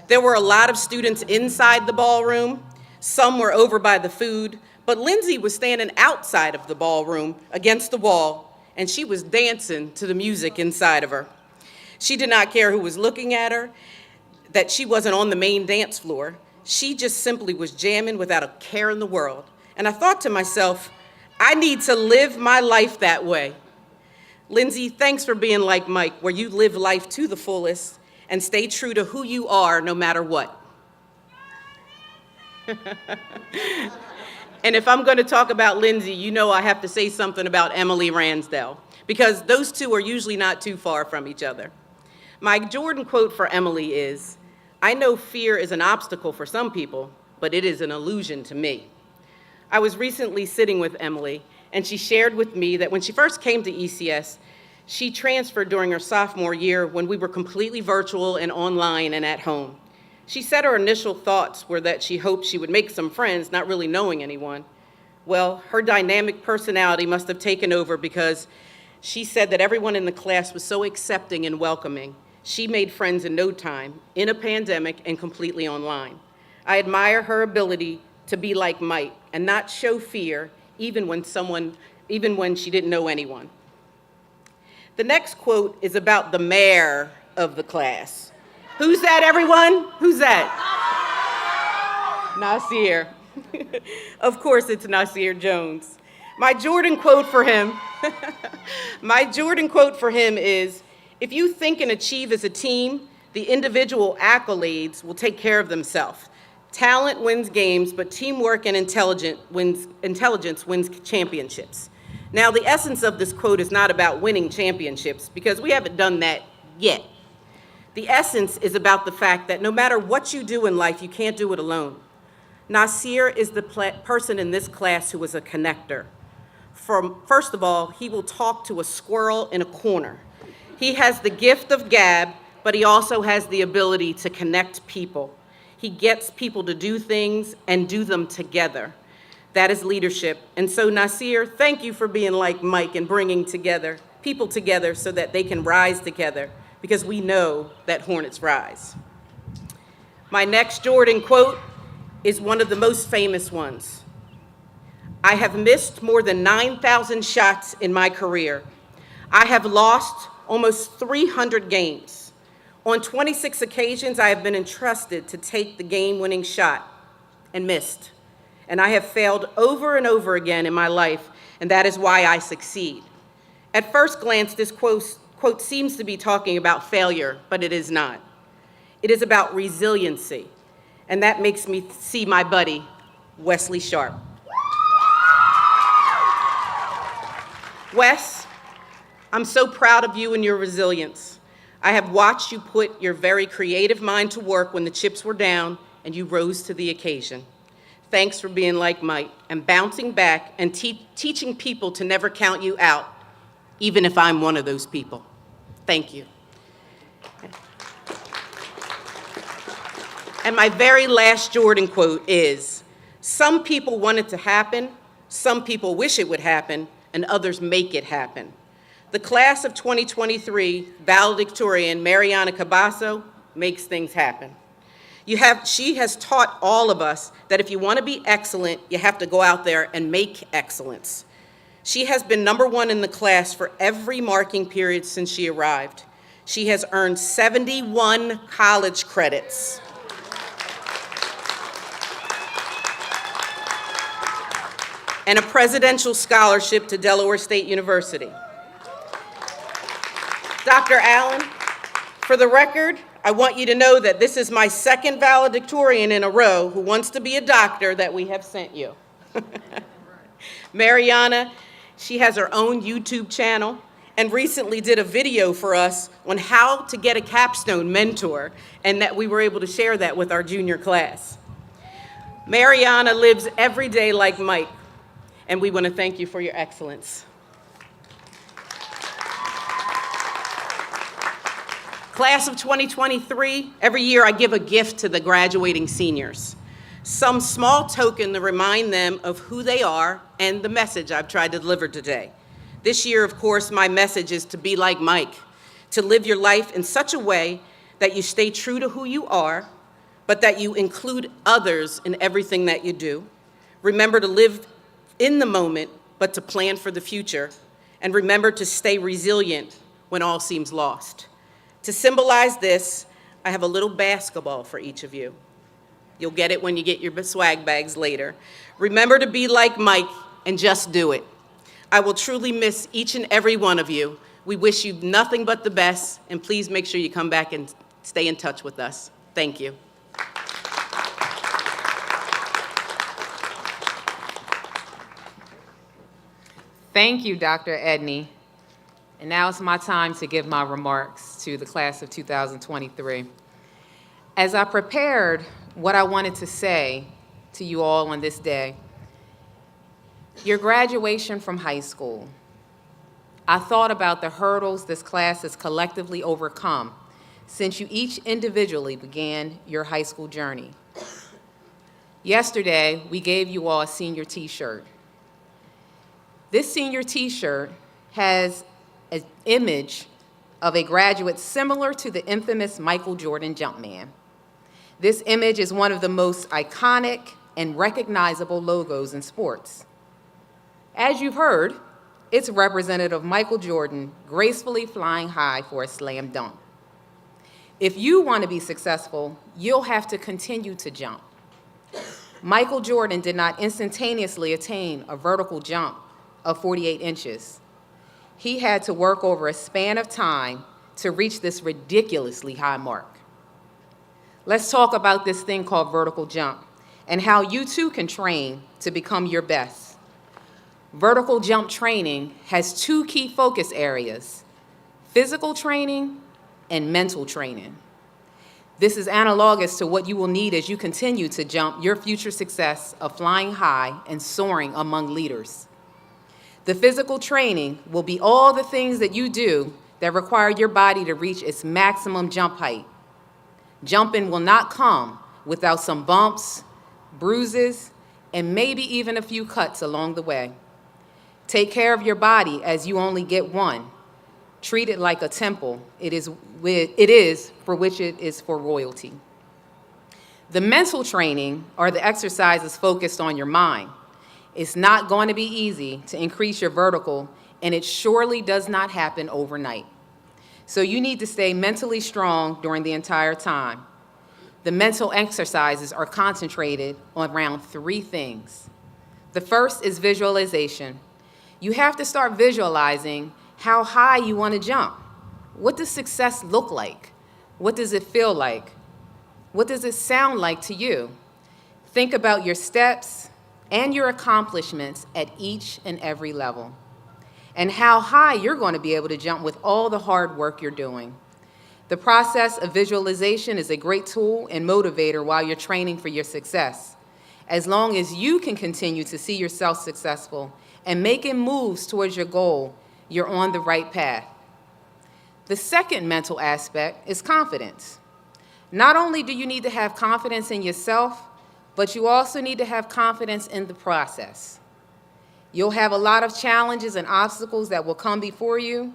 There were a lot of students inside the ballroom, some were over by the food, but Lindsay was standing outside of the ballroom against the wall, and she was dancing to the music inside of her. She did not care who was looking at her, that she wasn't on the main dance floor. She just simply was jamming without a care in the world. And I thought to myself, I need to live my life that way. Lindsay, thanks for being like Mike, where you live life to the fullest and stay true to who you are no matter what. And if I'm going to talk about Lindsay, you know I have to say something about Emily Ransdell, because those two are usually not too far from each other. My Jordan quote for Emily is, "I know fear is an obstacle for some people, but it is an illusion to me." I was recently sitting with Emily, and she shared with me that when she first came to ECS, she transferred during her sophomore year when we were completely virtual and online and at home. She said her initial thoughts were that she hoped she would make some friends, not really knowing anyone. Well, her dynamic personality must have taken over because she said that everyone in the class was so accepting and welcoming. She made friends in no time, in a pandemic and completely online. I admire her ability to be like Mike and not show fear even when she didn't know anyone. The next quote is about the mayor of the class. Who's that, everyone? Who's that? Nasir. Of course it's Nasir Jones. My Jordan quote for him, my Jordan quote for him is, if you think and achieve as a team, the individual accolades will take care of themselves. Talent wins games, but teamwork and intelligence wins championships. Now, the essence of this quote is not about winning championships, because we haven't done that yet. The essence is about the fact that no matter what you do in life, you can't do it alone. Nasir is the person in this class who is a connector. First of all, he will talk to a squirrel in a corner. He has the gift of gab, but he also has the ability to connect people. He gets people to do things and do them together. That is leadership. And so, Nasir, thank you for being like Mike and bringing people together so that they can rise together, because we know that hornets rise. My next Jordan quote is one of the most famous ones. I have missed more than 9,000 shots in my career. I have lost almost 300 games. On 26 occasions, I have been entrusted to take the game-winning shot and missed. And I have failed over and over again in my life, and that is why I succeed. At first glance, this quote seems to be talking about failure, but it is not. It is about resiliency, and that makes me see my buddy, Wesley Sharp. Wes, I'm so proud of you and your resilience. I have watched you put your very creative mind to work when the chips were down and you rose to the occasion. Thanks for being like Mike and bouncing back and teaching people to never count you out, even if I'm one of those people. Thank you. And my very last Jordan quote is, some people want it to happen, some people wish it would happen, and others make it happen. The class of 2023 valedictorian Mariana Cabasso makes things happen. She has taught all of us that if you want to be excellent, you have to go out there and make excellence. She has been #1 in the class for every marking period since she arrived. She has earned 71 college credits. And a presidential scholarship to Delaware State University. Dr. Allen, for the record, I want you to know that this is my second valedictorian in a row who wants to be a doctor that we have sent you. Mariana, she has her own YouTube channel and recently did a video for us on how to get a capstone mentor, and that we were able to share that with our junior class. Mariana lives every day like Mike, and we want to thank you for your excellence. Class of 2023, every year I give a gift to the graduating seniors. Some small token to remind them of who they are and the message I've tried to deliver today. This year, of course, my message is to be like Mike, to live your life in such a way that you stay true to who you are, but that you include others in everything that you do. Remember to live in the moment, but to plan for the future. And remember to stay resilient when all seems lost. To symbolize this, I have a little basketball for each of you. You'll get it when you get your swag bags later. Remember to be like Mike and just do it. I will truly miss each and every one of you. We wish you nothing but the best, and please make sure you come back and stay in touch with us. Thank you. Thank you, Dr. Edney. And now it's my time to give my remarks to the class of 2023. As I prepared what I wanted to say to you all on this day, your graduation from high school, I thought about the hurdles this class has collectively overcome since you each individually began your high school journey. Yesterday, we gave you all a senior t-shirt. This senior t-shirt has an image of a graduate similar to the infamous Michael Jordan Jumpman. This image is one of the most iconic and recognizable logos in sports. As you've heard, it's representative of Michael Jordan gracefully flying high for a slam dunk. If you want to be successful, you'll have to continue to jump. Michael Jordan did not instantaneously attain a vertical jump of 48 inches. He had to work over a span of time to reach this ridiculously high mark. Let's talk about this thing called vertical jump and how you too can train to become your best. Vertical jump training has two key focus areas: physical training and mental training. This is analogous to what you will need as you continue to jump your future success of flying high and soaring among leaders. The physical training will be all the things that you do that require your body to reach its maximum jump height. Jumping will not come without some bumps, bruises, and maybe even a few cuts along the way. Take care of your body as you only get one. Treat it like a temple. It is for which it is for royalty. The mental training are the exercises focused on your mind. It's not going to be easy to increase your vertical, and it surely does not happen overnight. So you need to stay mentally strong during the entire time. The mental exercises are concentrated on around three things. The first is visualization. You have to start visualizing how high you want to jump. What does success look like? What does it feel like? What does it sound like to you? Think about your steps and your accomplishments at each and every level, and how high you're going to be able to jump with all the hard work you're doing. The process of visualization is a great tool and motivator while you're training for your success. As long as you can continue to see yourself successful and making moves towards your goal, you're on the right path. The second mental aspect is confidence. Not only do you need to have confidence in yourself, but you also need to have confidence in the process. You'll have a lot of challenges and obstacles that will come before you,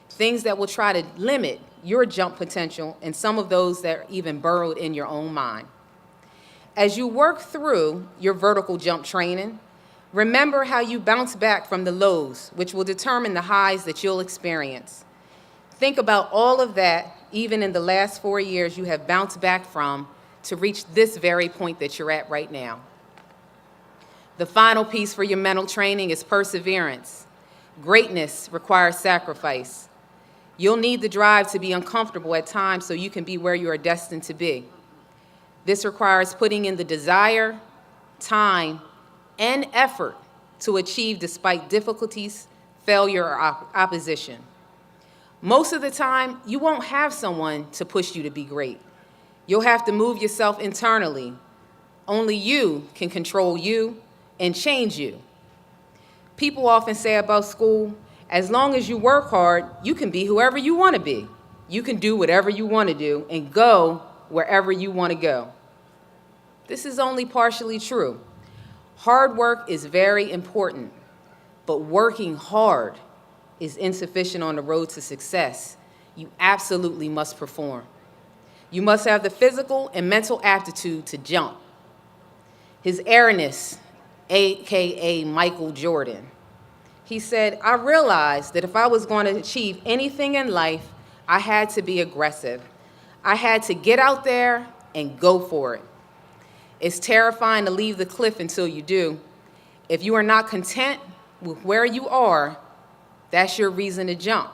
things that will try to limit your jump potential, and some of those that are even burrowed in your own mind. As you work through your vertical jump training, remember how you bounce back from the lows, which will determine the highs that you'll experience. Think about all of that, even in the last 4 years you have bounced back from to reach this very point that you're at right now. The final piece for your mental training is perseverance. Greatness requires sacrifice. You'll need the drive to be uncomfortable at times so you can be where you are destined to be. This requires putting in the desire, time, and effort to achieve despite difficulties, failure, or opposition. Most of the time, you won't have someone to push you to be great. You'll have to move yourself internally. Only you can control you and change you. People often say about school, as long as you work hard, you can be whoever you want to be. You can do whatever you want to do and go wherever you want to go. This is only partially true. Hard work is very important, but working hard is insufficient on the road to success. You absolutely must perform. You must have the physical and mental aptitude to jump. His Airness, AKA Michael Jordan, he said, "I realized that if I was going to achieve anything in life, I had to be aggressive. I had to get out there and go for it. It's terrifying to leave the cliff until you do. If you are not content with where you are, that's your reason to jump.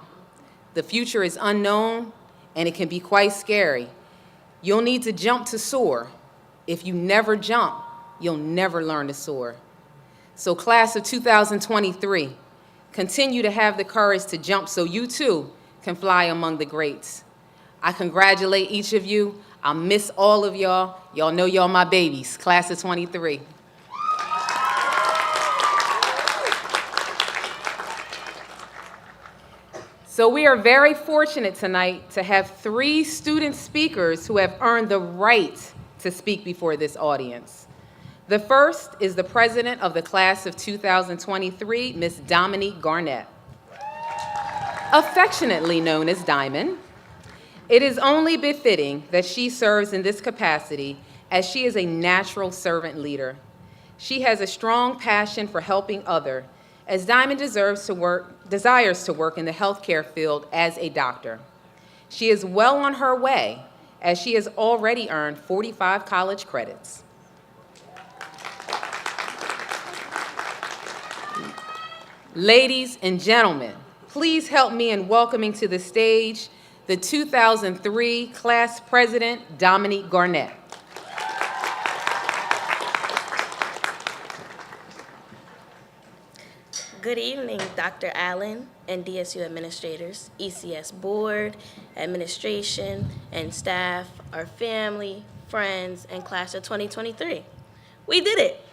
The future is unknown, and it can be quite scary. You'll need to jump to soar. If you never jump, you'll never learn to soar." So class of 2023, continue to have the courage to jump so you too can fly among the greats. I congratulate each of you. I miss all of y'all. Y'all know y'all my babies, class of 23. So we are very fortunate tonight to have 3 student speakers who have earned the right to speak before this audience. The first is the president of the class of 2023, Ms. Dominique Garnett, affectionately known as Diamond. It is only befitting that she serves in this capacity as she is a natural servant leader. She has a strong passion for helping others, as Diamond desires to work in the healthcare field as a doctor. She is well on her way, as she has already earned 45 college credits. Ladies and gentlemen, please help me in welcoming to the stage the 2003 class president, Dominique Garnett. Good evening, Dr. Allen and DSU administrators, ECS board, administration, and staff, our family, friends, and class of 2023. We did it.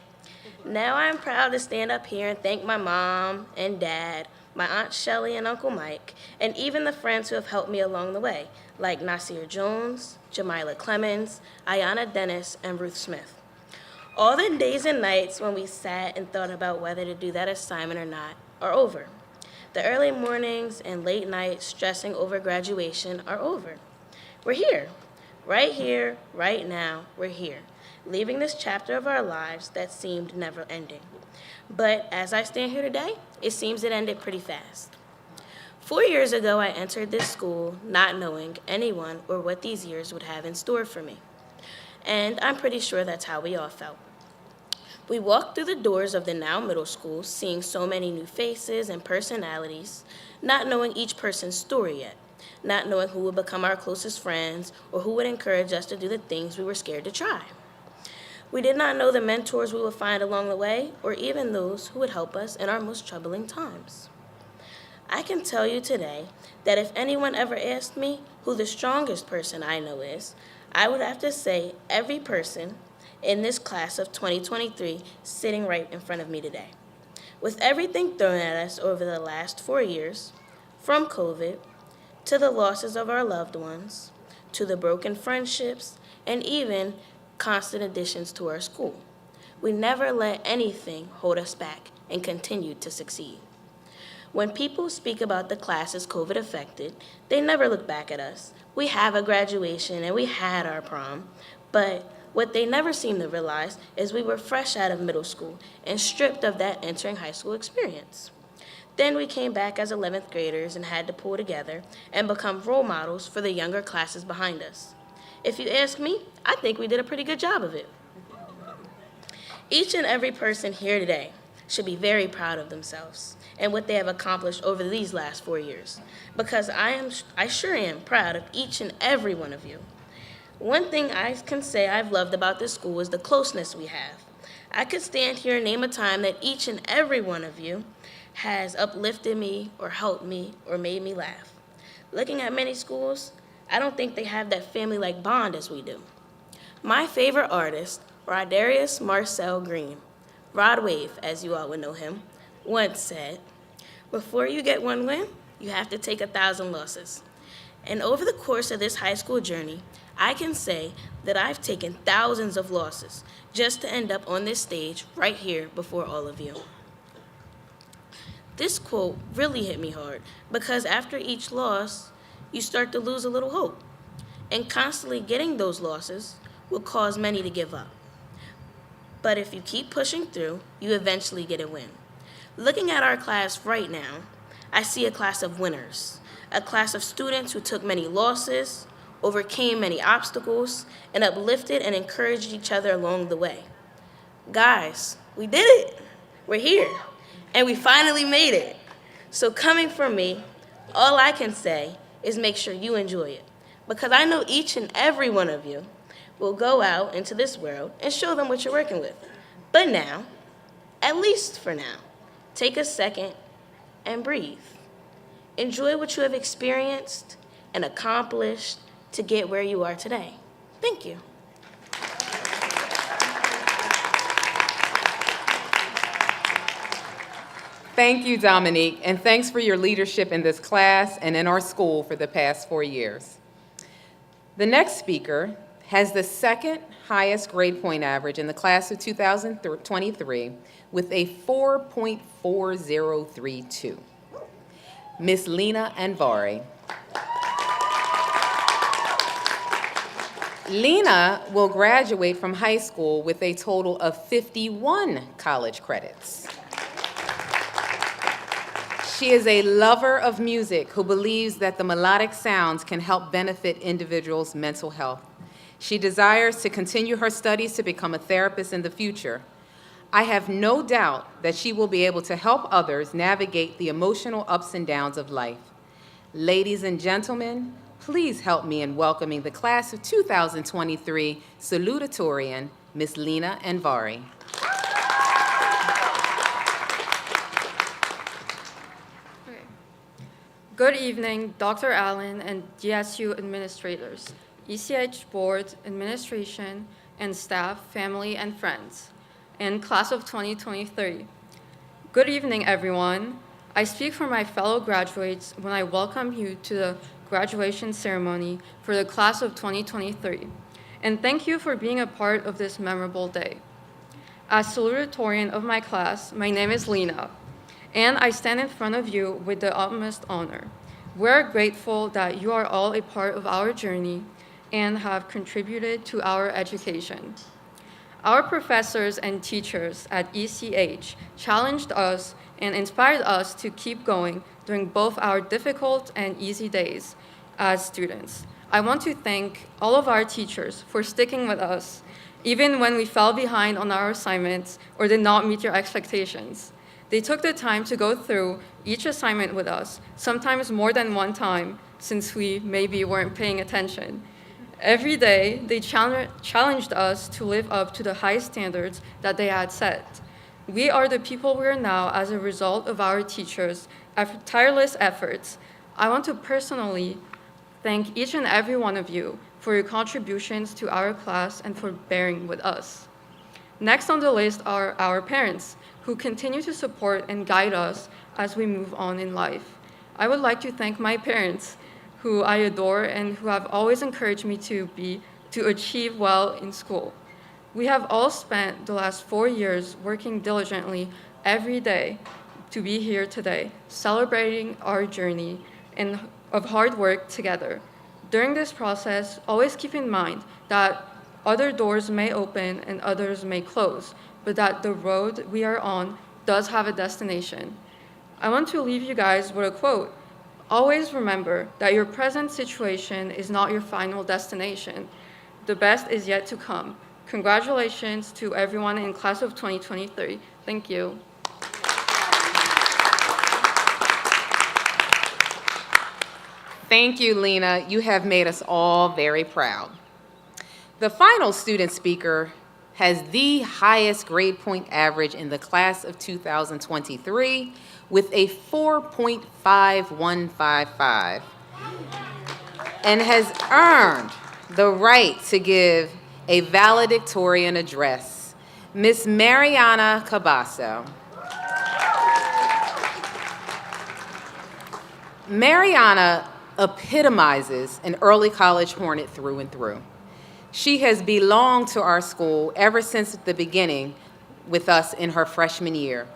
Now I'm proud to stand up here and thank my mom and dad, my Aunt Shelley and Uncle Mike, and even the friends who have helped me along the way, like Nasir Jones, Jamila Clemens, Ayanna Dennis, and Ruth Smith. All the days and nights when we sat and thought about whether to do that assignment or not are over. The early mornings and late nights stressing over graduation are over. We're here, right now, we're here, leaving this chapter of our lives that seemed never ending. But as I stand here today, it seems it ended pretty fast. 4 years ago, I entered this school not knowing anyone or what these years would have in store for me. And I'm pretty sure that's how we all felt. We walked through the doors of the now middle school, seeing so many new faces and personalities, not knowing each person's story yet, not knowing who would become our closest friends or who would encourage us to do the things we were scared to try. We did not know the mentors we would find along the way, or even those who would help us in our most troubling times. I can tell you today that if anyone ever asked me who the strongest person I know is, I would have to say every person in this class of 2023 sitting right in front of me today. With everything thrown at us over the last 4 years, from COVID, to the losses of our loved ones, to the broken friendships, and even constant additions to our school, we never let anything hold us back and continued to succeed. When people speak about the classes COVID affected, they never look back at us. We have a graduation and we had our prom, but what they never seem to realize is we were fresh out of middle school and stripped of that entering high school experience. Then we came back as 11th graders and had to pull together and become role models for the younger classes behind us. If you ask me, I think we did a pretty good job of it. Each and every person here today should be very proud of themselves and what they have accomplished over these last 4 years, because I sure am proud of each and every one of you. One thing I can say I've loved about this school is the closeness we have. I could stand here and name a time that each and every one of you has uplifted me or helped me or made me laugh. Looking at many schools, I don't think they have that family-like bond as we do. My favorite artist, Rodarius Marcel Green, Rod Wave, as you all would know him, once said, "Before you get one win, you have to take 1,000 losses." And over the course of this high school journey, I can say that I've taken thousands of losses just to end up on this stage right here before all of you. This quote really hit me hard because after each loss, you start to lose a little hope. And constantly getting those losses will cause many to give up. But if you keep pushing through, you eventually get a win. Looking at our class right now, I see a class of winners, a class of students who took many losses, overcame many obstacles, and uplifted and encouraged each other along the way. Guys, we did it. We're here, and we finally made it. So coming from me, all I can say is make sure you enjoy it, because I know each and every one of you will go out into this world and show them what you're working with. But now, at least for now, take a second and breathe. Enjoy what you have experienced and accomplished to get where you are today. Thank you. Thank you, Dominique, and thanks for your leadership in this class and in our school for the past 4 years. The next speaker has the second highest grade point average in the class of 2023 with a 4.4032. Miss Lena Anvari. Lena will graduate from high school with a total of 51 college credits. She is a lover of music who believes that the melodic sounds can help benefit individuals' mental health. She desires to continue her studies to become a therapist in the future. I have no doubt that she will be able to help others navigate the emotional ups and downs of life. Ladies and gentlemen, please help me in welcoming the class of 2023 salutatorian, Ms. Lena Anvari. Good evening, Dr. Allen and DSU administrators, ECH board, administration, and staff, family, and friends, and class of 2023. Good evening, everyone. I speak for my fellow graduates when I welcome you to the graduation ceremony for the class of 2023, and thank you for being a part of this memorable day. As salutatorian of my class, my name is Lena, and I stand in front of you with the utmost honor. We're grateful that you are all a part of our journey and have contributed to our education. Our professors and teachers at ECH challenged us and inspired us to keep going during both our difficult and easy days as students. I want to thank all of our teachers for sticking with us, even when we fell behind on our assignments or did not meet your expectations. They took the time to go through each assignment with us, sometimes more than one time, since we maybe weren't paying attention. Every day, they challenged us to live up to the high standards that they had set. We are the people we are now as a result of our teachers' tireless efforts. I want to personally thank each and every one of you for your contributions to our class and for bearing with us. Next on the list are our parents, who continue to support and guide us as we move on in life. I would like to thank my parents, who I adore and who have always encouraged me to achieve well in school. We have all spent the last 4 years working diligently every day to be here today, celebrating our journey of hard work together. During this process, always keep in mind that other doors may open and others may close, but that the road we are on does have a destination. I want to leave you guys with a quote. Always remember that your present situation is not your final destination. The best is yet to come. Congratulations to everyone in class of 2023. Thank you. Thank you, Lena. You have made us all very proud. The final student speaker has the highest grade point average in the class of 2023 with a 4.5155 and has earned the right to give a valedictorian address. Miss Mariana Cabasso. Mariana epitomizes an early college hornet through and through. She has belonged to our school ever since the beginning with us in her freshman year.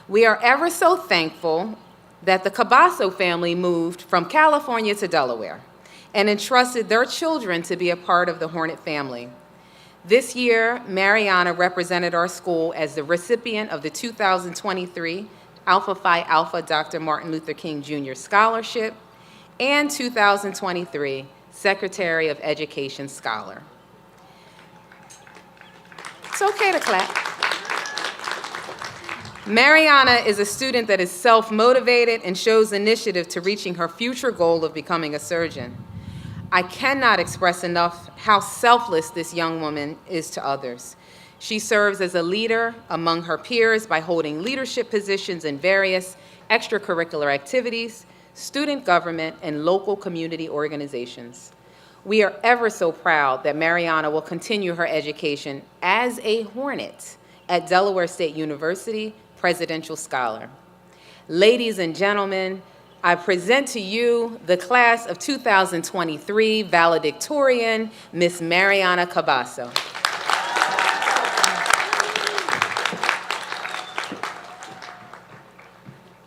We are ever so thankful that the Cabasso family moved from California to Delaware and entrusted their children to be a part of the Hornet family. This year, Mariana represented our school as the recipient of the 2023 Alpha Phi Alpha Dr. Martin Luther King Jr. Scholarship and 2023 Secretary of Education Scholar. It's okay to clap. Mariana is a student that is self-motivated and shows initiative to reaching her future goal of becoming a surgeon. I cannot express enough how selfless this young woman is to others. She serves as a leader among her peers by holding leadership positions in various extracurricular activities, student government, and local community organizations. We are ever so proud that Mariana will continue her education as a Hornet at Delaware State University, Presidential Scholar. Ladies and gentlemen, I present to you the class of 2023 valedictorian, Miss Mariana Cabasso.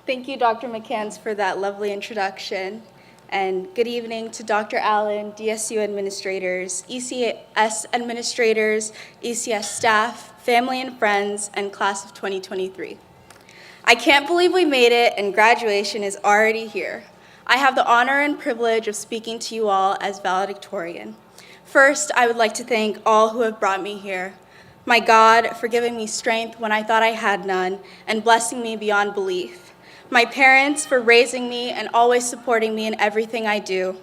Thank you, Dr. McCants, for that lovely introduction. And good evening to Dr. Allen, DSU administrators, ECS administrators, ECS staff, family and friends, and class of 2023. I can't believe we made it and graduation is already here. I have the honor and privilege of speaking to you all as valedictorian. First, I would like to thank all who have brought me here. My God, for giving me strength when I thought I had none and blessing me beyond belief. My parents, for raising me and always supporting me in everything I do.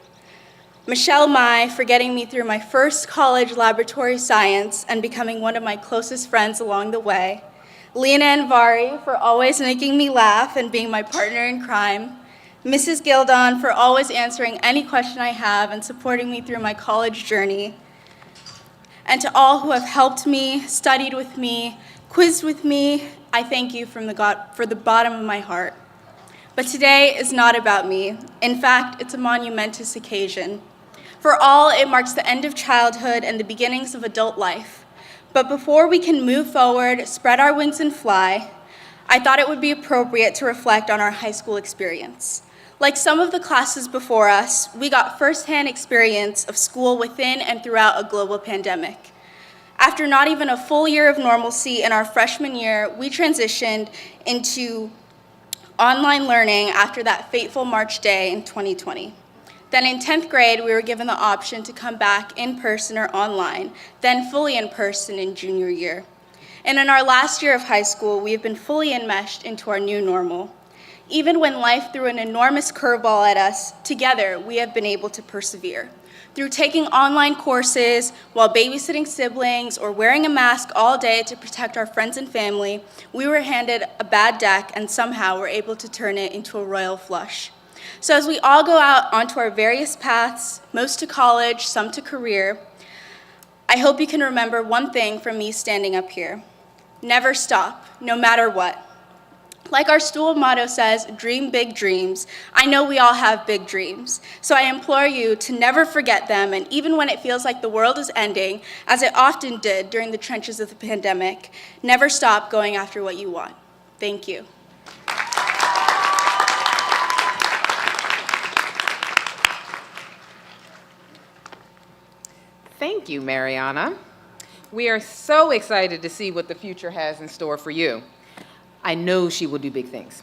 Michelle Mai, for getting me through my first college laboratory science and becoming one of my closest friends along the way. Lena and Vari, for always making me laugh and being my partner in crime. Mrs. Gildon, for always answering any question I have and supporting me through my college journey. And to all who have helped me, studied with me, quizzed with me, I thank you from the bottom of my heart. But today is not about me. In fact, it's a monumentous occasion. For all, it marks the end of childhood and the beginnings of adult life. But before we can move forward, spread our wings and fly, I thought it would be appropriate to reflect on our high school experience. Like some of the classes before us, we got firsthand experience of school within and throughout a global pandemic. After not even a full year of normalcy in our freshman year, we transitioned into online learning after that fateful March day in 2020. Then in 10th grade, we were given the option to come back in person or online, then fully in person in junior year. And in our last year of high school, we have been fully enmeshed into our new normal. Even when life threw an enormous curveball at us, together we have been able to persevere. Through taking online courses, while babysitting siblings, or wearing a mask all day to protect our friends and family, we were handed a bad deck and somehow were able to turn it into a royal flush. So as we all go out onto our various paths, most to college, some to career, I hope you can remember one thing from me standing up here. Never stop, no matter what. Like our school motto says, dream big dreams. I know we all have big dreams. So I implore you to never forget them, and even when it feels like the world is ending, as it often did during the trenches of the pandemic, never stop going after what you want. Thank you. Thank you, Mariana. We are so excited to see what the future has in store for you. I know she will do big things.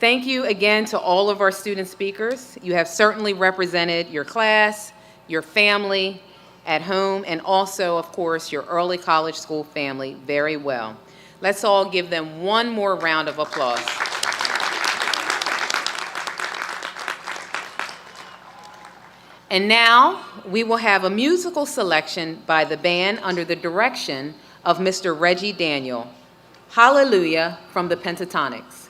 Thank you again to all of our student speakers. You have certainly represented your class, your family at home, and also, of course, your early college school family very well. Let's all give them one more round of applause. And now we will have a musical selection by the band under the direction of Mr. Reggie Daniel. Hallelujah from the Pentatonics.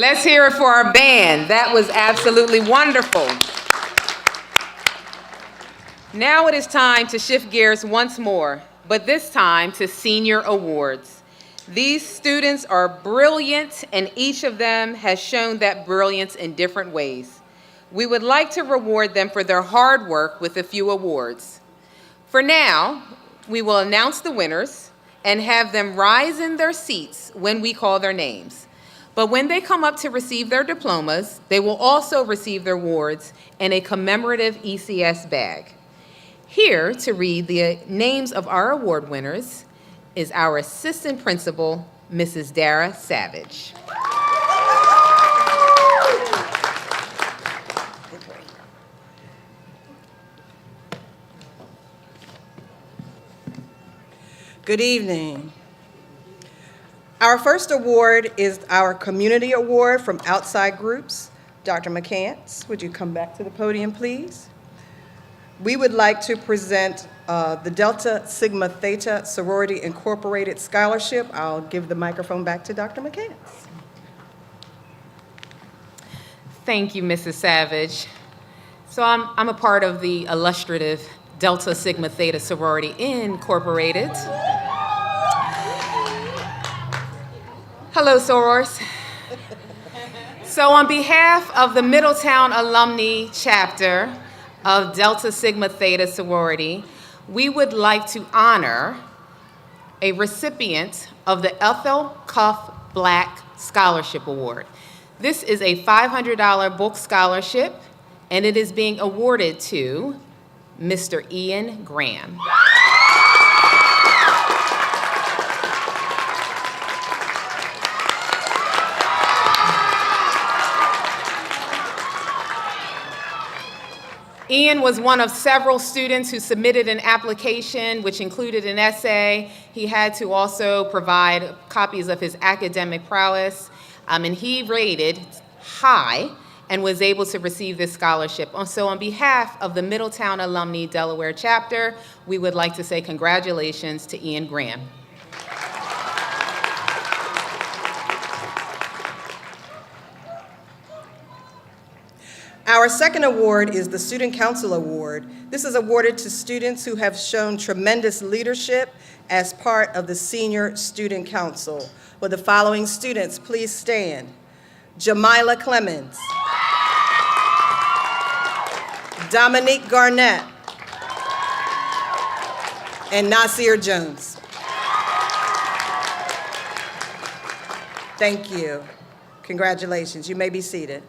Let's hear it for our band. That was absolutely wonderful. Now it is time to shift gears once more, but this time to senior awards. These students are brilliant, and each of them has shown that brilliance in different ways. We would like to reward them for their hard work with a few awards. For now, we will announce the winners and have them rise in their seats when we call their names. But when they come up to receive their diplomas, they will also receive their awards in a commemorative ECS bag. Here to read the names of our award winners is our assistant principal, Mrs. Dara Savage. Good evening. Our first award is our Community Award from outside groups. Dr. McCants, would you come back to the podium, please? We would like to present the Delta Sigma Theta Sorority Incorporated Scholarship. I'll give the microphone back to Dr. McCants. Thank you, Mrs. Savage. So I'm a part of the illustrative Delta Sigma Theta Sorority Incorporated. Hello, sorors. So on behalf of the Middletown Alumni Chapter of Delta Sigma Theta Sorority, we would like to honor a recipient of the Ethel Cuff Black Scholarship Award. This is a $500 book scholarship, and it is being awarded to Mr. Ian Graham. Ian was one of several students who submitted an application which included an essay. He had to also provide copies of his academic prowess, and he rated high and was able to receive this scholarship. So on behalf of the Middletown Alumni Delaware Chapter, we would like to say congratulations to Ian Graham. Our second award is the Student Council Award. This is awarded to students who have shown tremendous leadership as part of the Senior Student Council. Will the following students please stand? Jamila Clemens, Dominique Garnett, and Nasir Jones. Thank you. Congratulations. You may be seated.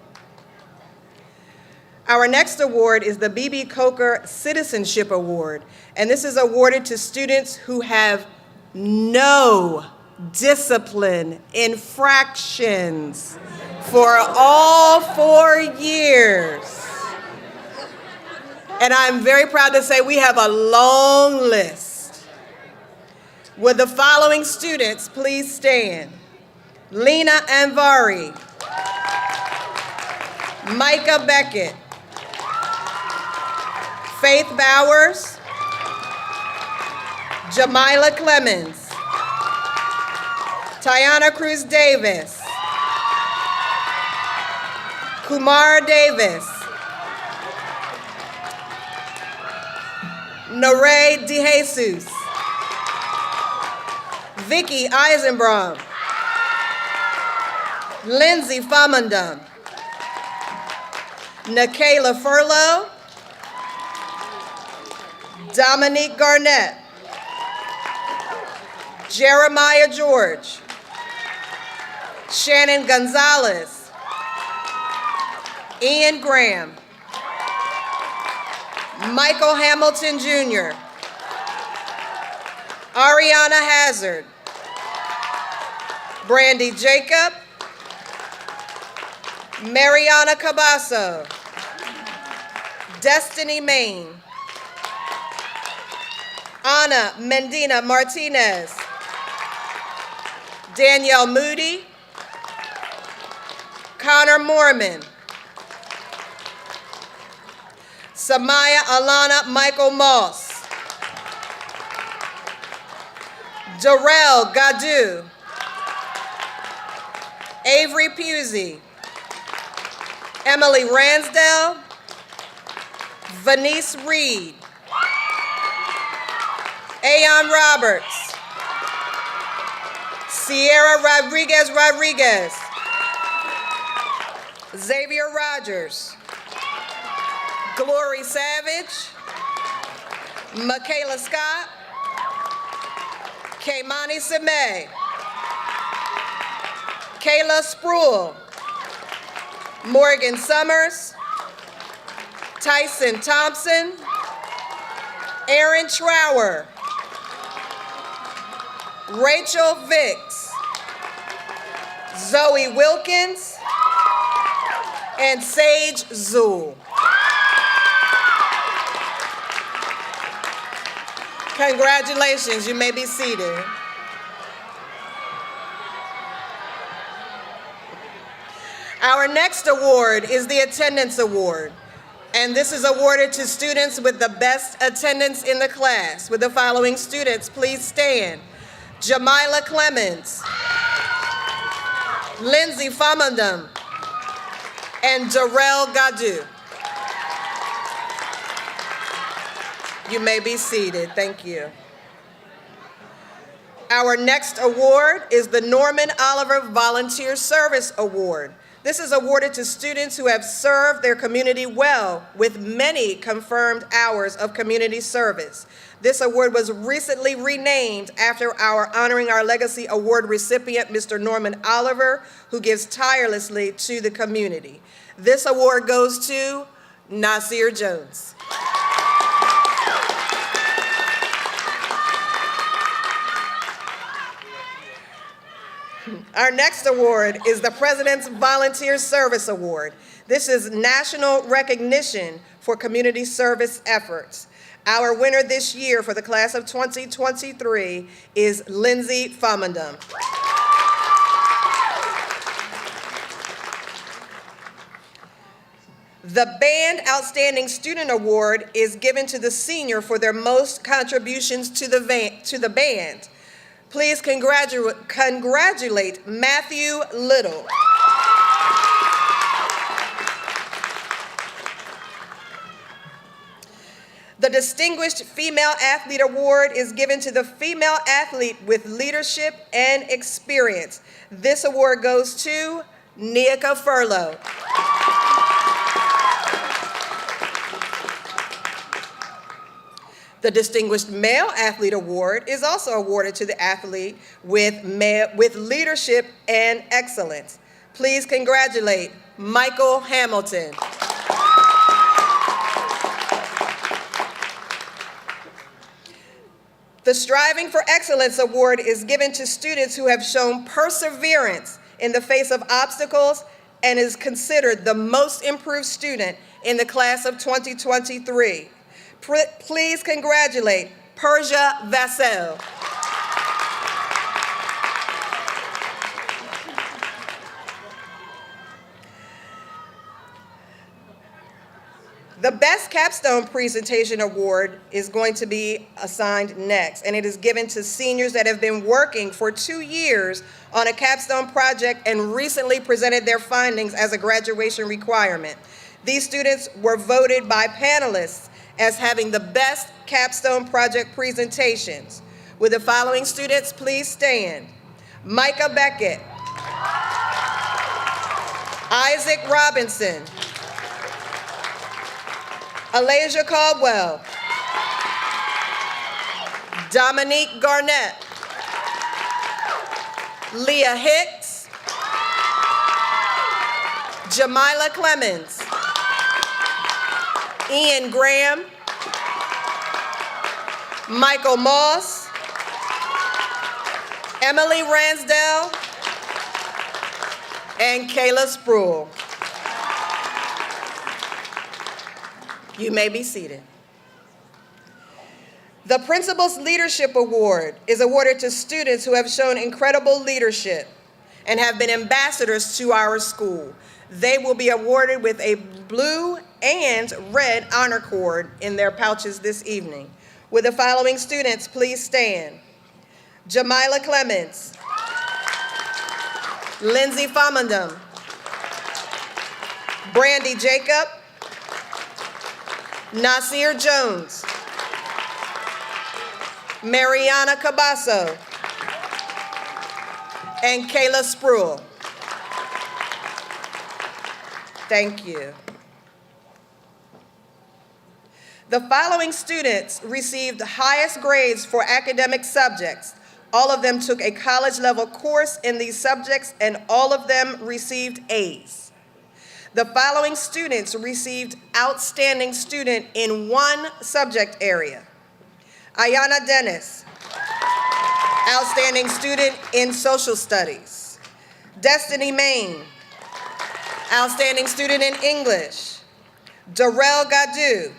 Our next award is the B.B. Coker Citizenship Award, and this is awarded to students who have no discipline infractions for all 4 years. And I'm very proud to say we have a long list. Will the following students please stand? Lena Anvari, Micah Beckett, Faith Bowers, Jamila Clemens, Tiana Cruz Davis, Kumar Davis, Nare DeJesus, Vicky Eisenbrom, Lindsay Famandum, Nikayla Furlow, Dominique Garnett, Jeremiah George, Shannon Gonzalez, Ian Graham, Michael Hamilton Jr., Ariana Hazard, Brandy Jacob, Mariana Cabasso, Destiny Main, Ana Mendina Martinez, Danielle Moody, Connor Mormon, Samaya Alana Michael Moss, Darrell Gadu, Avery Pusey, Emily Ransdell, Venice Reed, Ayon Roberts, Sierra Rodriguez, Xavier Rogers, Glory Savage, Michaela Scott, Kaimani Sime, Kayla Spruill, Morgan Summers, Tyson Thompson, Aaron Trower, Rachel Vicks, Zoe Wilkins, and Sage Zool. Congratulations, you may be seated. Our next award is the Attendance Award, and this is awarded to students with the best attendance in the class. With the following students, please stand. Jamila Clemens, Lindsay Famandum, and Darrell Gadu. You may be seated. Thank you. Our next award is the Norman Oliver Volunteer Service Award. This is awarded to students who have served their community well with many confirmed hours of community service. This award was recently renamed after our Honoring Our Legacy Award recipient, Mr. Norman Oliver, who gives tirelessly to the community. This award goes to Nasir Jones. Our next award is the President's Volunteer Service Award. This is national recognition for community service efforts. Our winner this year for the class of 2023 is Lindsay Famandum. The Band Outstanding Student Award is given to the senior for their most contributions to the band. Please congratulate Matthew Little. The Distinguished Female Athlete Award is given to the female athlete with leadership and experience. This award goes to Nika Furlow. The Distinguished Male Athlete Award is also awarded to the athlete with leadership and excellence. Please congratulate Michael Hamilton. The Striving for Excellence Award is given to students who have shown perseverance in the face of obstacles and is considered the most improved student in the class of 2023. Please congratulate Persia Vassell. The Best Capstone Presentation Award is going to be assigned next, and it is given to seniors that have been working for 2 years on a capstone project and recently presented their findings as a graduation requirement. These students were voted by panelists as having the best capstone project presentations. With the following students, please stand. Micah Beckett, Isaac Robinson, Alasia Caldwell, Dominique Garnett, Leah Hicks, Jamila Clemens, Ian Graham, Michael Moss, Emily Ransdell, and Kayla Spruill. You may be seated. The Principal's Leadership Award is awarded to students who have shown incredible leadership and have been ambassadors to our school. They will be awarded with a blue and red honor cord in their pouches this evening. With the following students, please stand. Jamila Clemens, Lindsay Famandum, Brandy Jacob, Nasir Jones, Mariana Cabasso, and Kayla Spruill. Thank you. The following students received the highest grades for academic subjects. All of them took a college-level course in these subjects, and all of them received A's. The following students received Outstanding Student in one subject area. Ayana Dennis, Outstanding Student in Social Studies. Destiny Main, Outstanding Student in English. Darrell Gadu,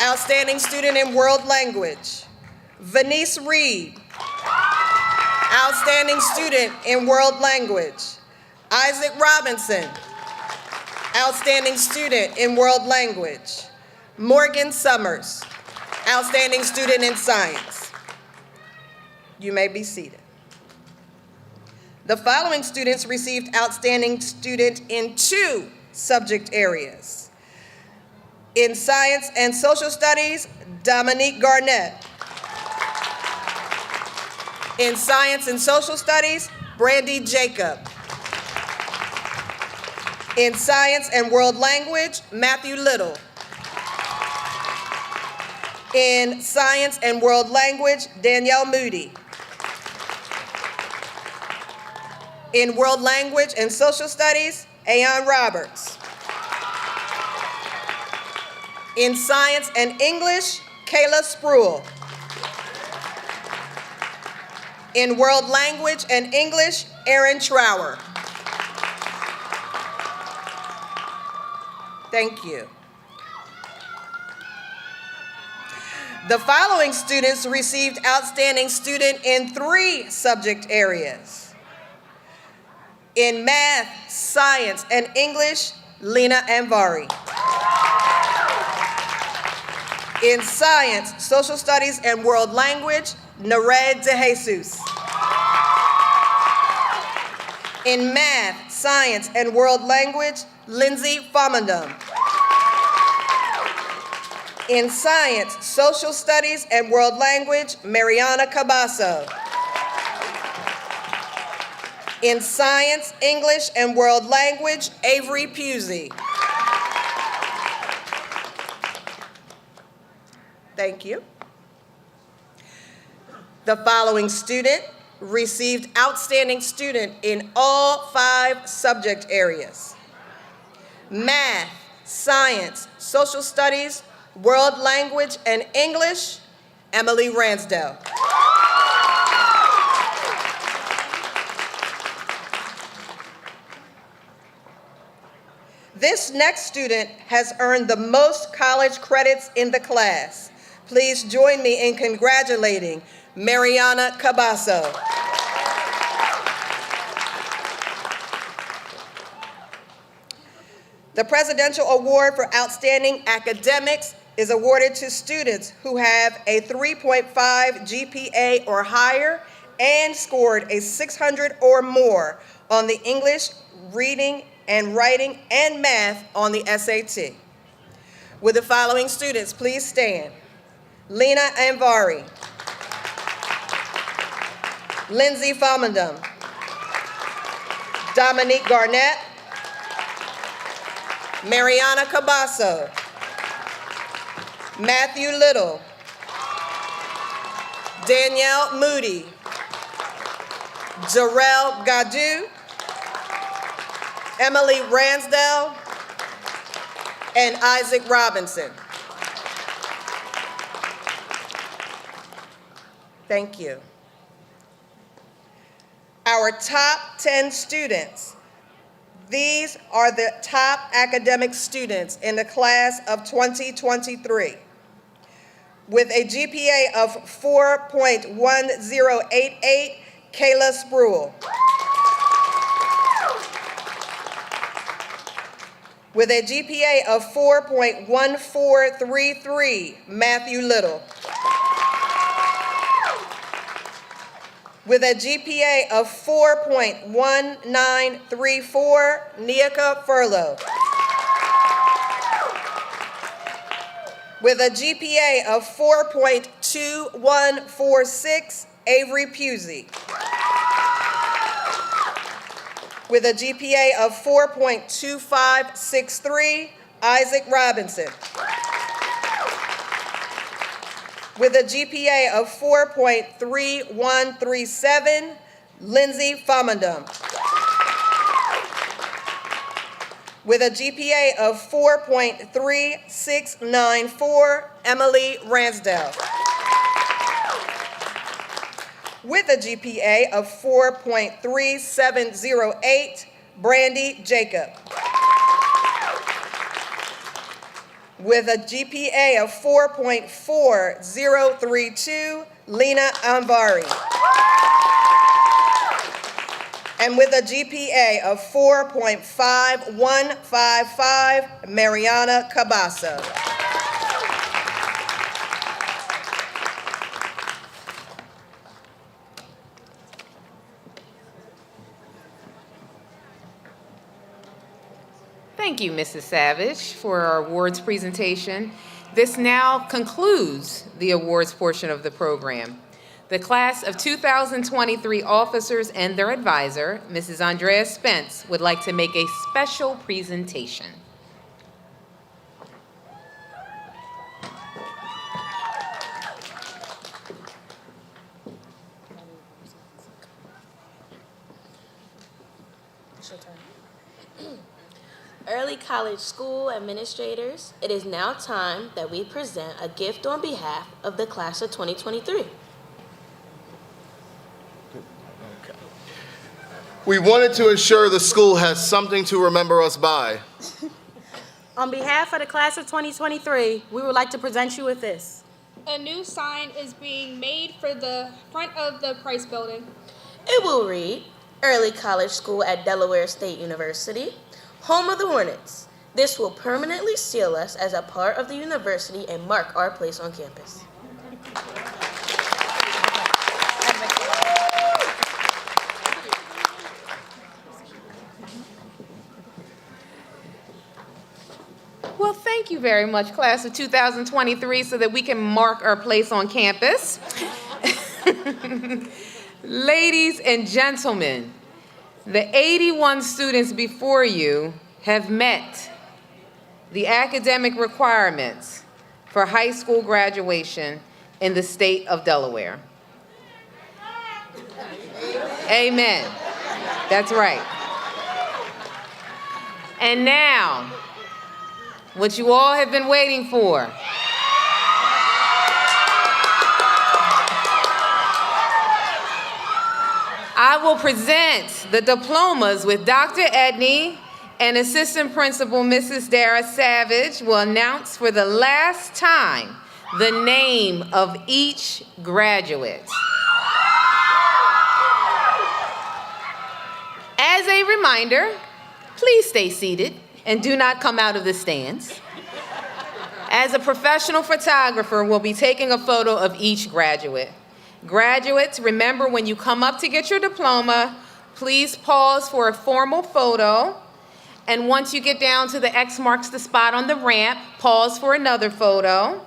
Outstanding Student in World Language. Venice Reed, Outstanding Student in World Language. Isaac Robinson, Outstanding Student in World Language. Morgan Summers, Outstanding Student in Science. You may be seated. The following students received Outstanding Student in two subject areas. In Science and Social Studies, Dominique Garnett. In Science and Social Studies, Brandy Jacob. In Science and World Language, Matthew Little. In Science and World Language, Danielle Moody. In World Language and Social Studies, Ayan Roberts. In Science and English, Kayla Spruill. In World Language and English, Erin Trower. Thank you. The following students received Outstanding Student in three subject areas. In Math, Science, and English, Lena Anvari. In Science, Social Studies, and World Language, Nared De Jesus. In Math, Science, and World Language, Lindsay Famandum. In Science, Social Studies, and World Language, Mariana Cabasso. In Science, English, and World Language, Avery Pusey. Thank you. The following student received Outstanding Student in all 5 subject areas. Math, Science, Social Studies, World Language, and English, Emily Ransdell. This next student has earned the most college credits in the class. Please join me in congratulating Mariana Cabasso. The Presidential Award for Outstanding Academics is awarded to students who have a 3.5 GPA or higher and scored a 600 or more on the English, reading, and writing and math on the SAT. Will the following students please stand? Lena Anvari, Lindsay Famandum, Dominique Garnett, Mariana Cabasso, Matthew Little, Danielle Moody, Darrell Gadu, Emily Ransdell, and Isaac Robinson. Thank you. Our top 10 students. These are the top academic students in the class of 2023. With a GPA of 4.1088, Kayla Spruill. With a GPA of 4.1433, Matthew Little. With a GPA of 4.1934, Niaka Furlow. With a GPA of 4.2146, Avery Pusey. With a GPA of 4.2563, Isaac Robinson. With a GPA of 4.3137, Lindsay Famandum. With a GPA of 4.3694, Emily Ransdell. With a GPA of 4.3708, Brandy Jacob. With a GPA of 4.4032, Lena Amvari. And with a GPA of 4.5155, Mariana Cabasso. Thank you, Mrs. Savage, for our awards presentation. This now concludes the awards portion of the program. The class of 2023 officers and their advisor, Mrs. Andrea Spence, would like to make a special presentation. Early college school administrators, it is now time that we present a gift on behalf of the class of 2023. We wanted to ensure the school has something to remember us by. On behalf of the class of 2023, we would like to present you with this. A new sign is being made for the front of the Price Building. It will read, Early College School at Delaware State University, home of the Hornets. This will permanently seal us as a part of the university and mark our place on campus. Well, thank you very much, class of 2023, so that we can mark our place on campus. Ladies and gentlemen, the 81 students before you have met the academic requirements for high school graduation in the state of Delaware. Amen. That's right. And now, what you all have been waiting for. I will present the diplomas with Dr. Edney and Assistant Principal Mrs. Dara Savage will announce for the last time the name of each graduate. As a reminder, please stay seated and do not come out of the stands. As a professional photographer, we'll be taking a photo of each graduate. Graduates, remember when you come up to get your diploma, please pause for a formal photo. And once you get down to the X marks the spot on the ramp, pause for another photo.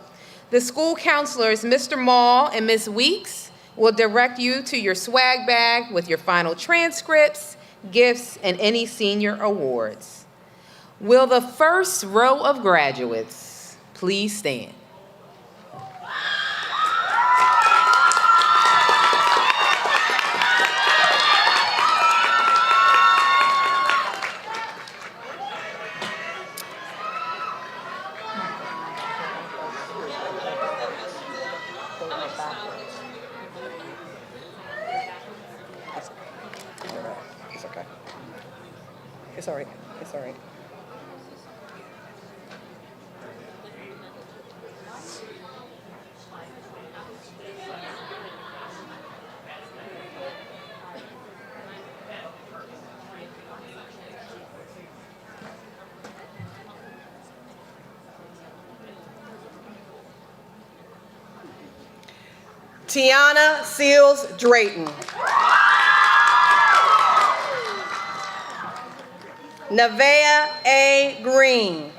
The school counselors, Mr. Mall and Ms. Weeks, will direct you to your swag bag with your final transcripts, gifts, and any senior awards. Will the first row of graduates please stand? It's all right. It's all right. Tiana Seals Drayton. Nevaeh A. Green.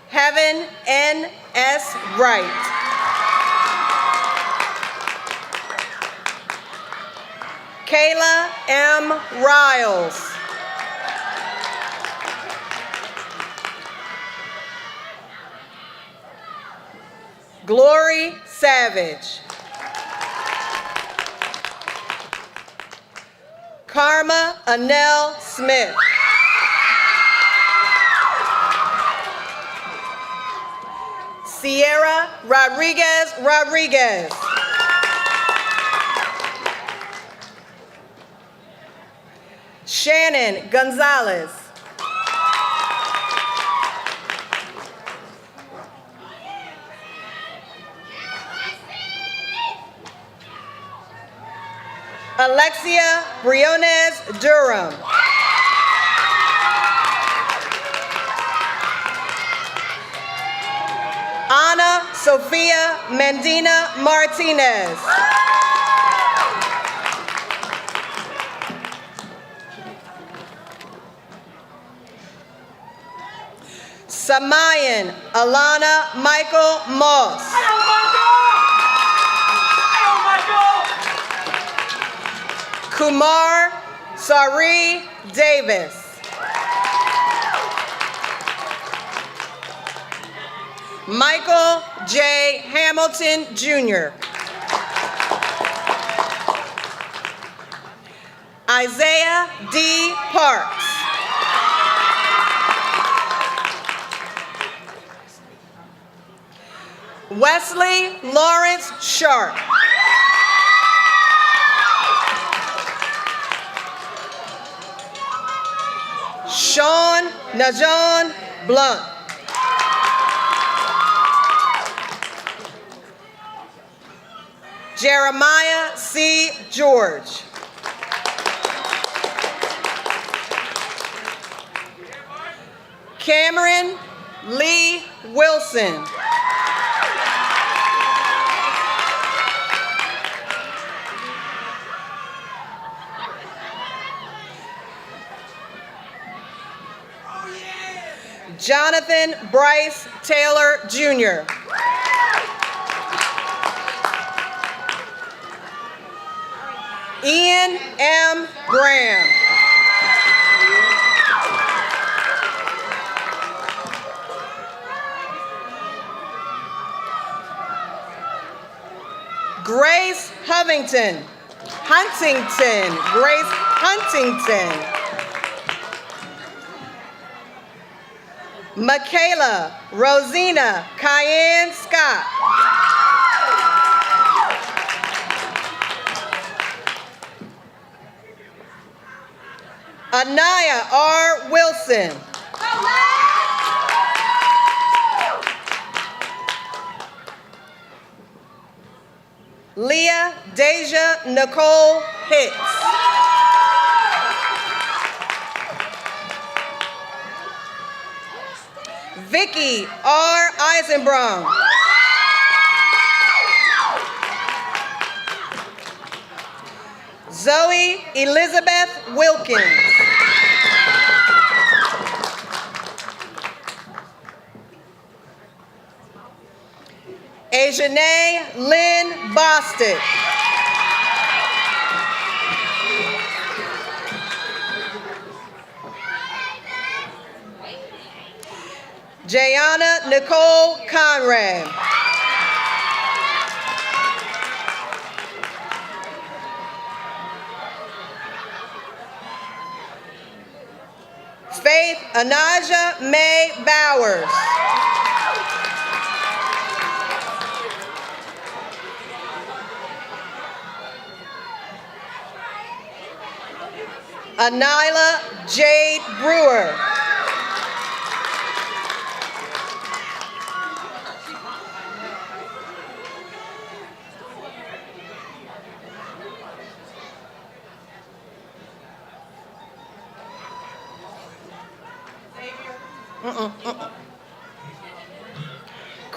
Heaven N. S. Wright. Kayla M. Riles. Glory Savage. Karma Anel Smith. Sierra Rodriguez. Shannon Gonzalez. Alexia Briones Durham. Ana Sofia Mendina Martinez. Samayan Alana Michael Moss. Kumar Sari Davis. Michael J. Hamilton, Jr. Isaiah D. Parks. Wesley Lawrence Sharp. Sean Najon Blunt. Jeremiah C. George. Cameron Lee Wilson. Jonathan Bryce Taylor, Jr. Ian M. Graham. Grace Huntington. Grace Huntington. Michaela Rosina Cayenne Scott. Anaya R. Wilson. Leah Deja Nicole Hicks. Vicky R. Eisenbrom. Zoe Elizabeth Wilkins. Ajane Lynn Bostic. Jayana Nicole Conrad. Faith Anaja May Bowers. Anila Jade Brewer.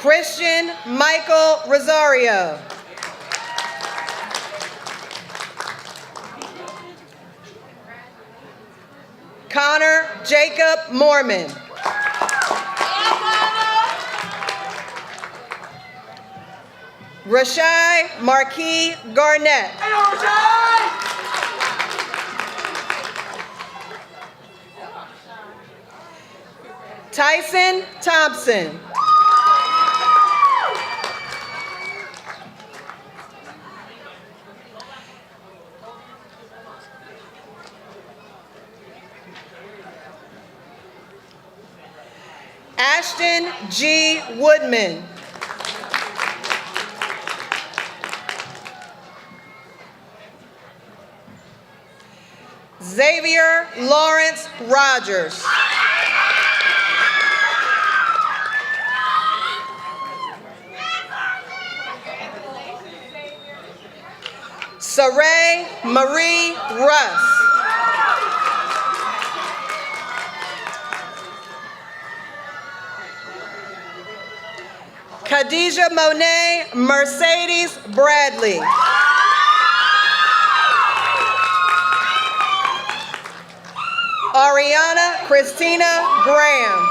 Christian Michael Rosario. Connor Jacob Mormon. Rashai Marquis Garnett. Tyson Thompson. Ashton G. Woodman. Xavier Lawrence Rogers. Saray Marie Russ. Khadijah Monet Mercedes Bradley. Ariana Christina Graham.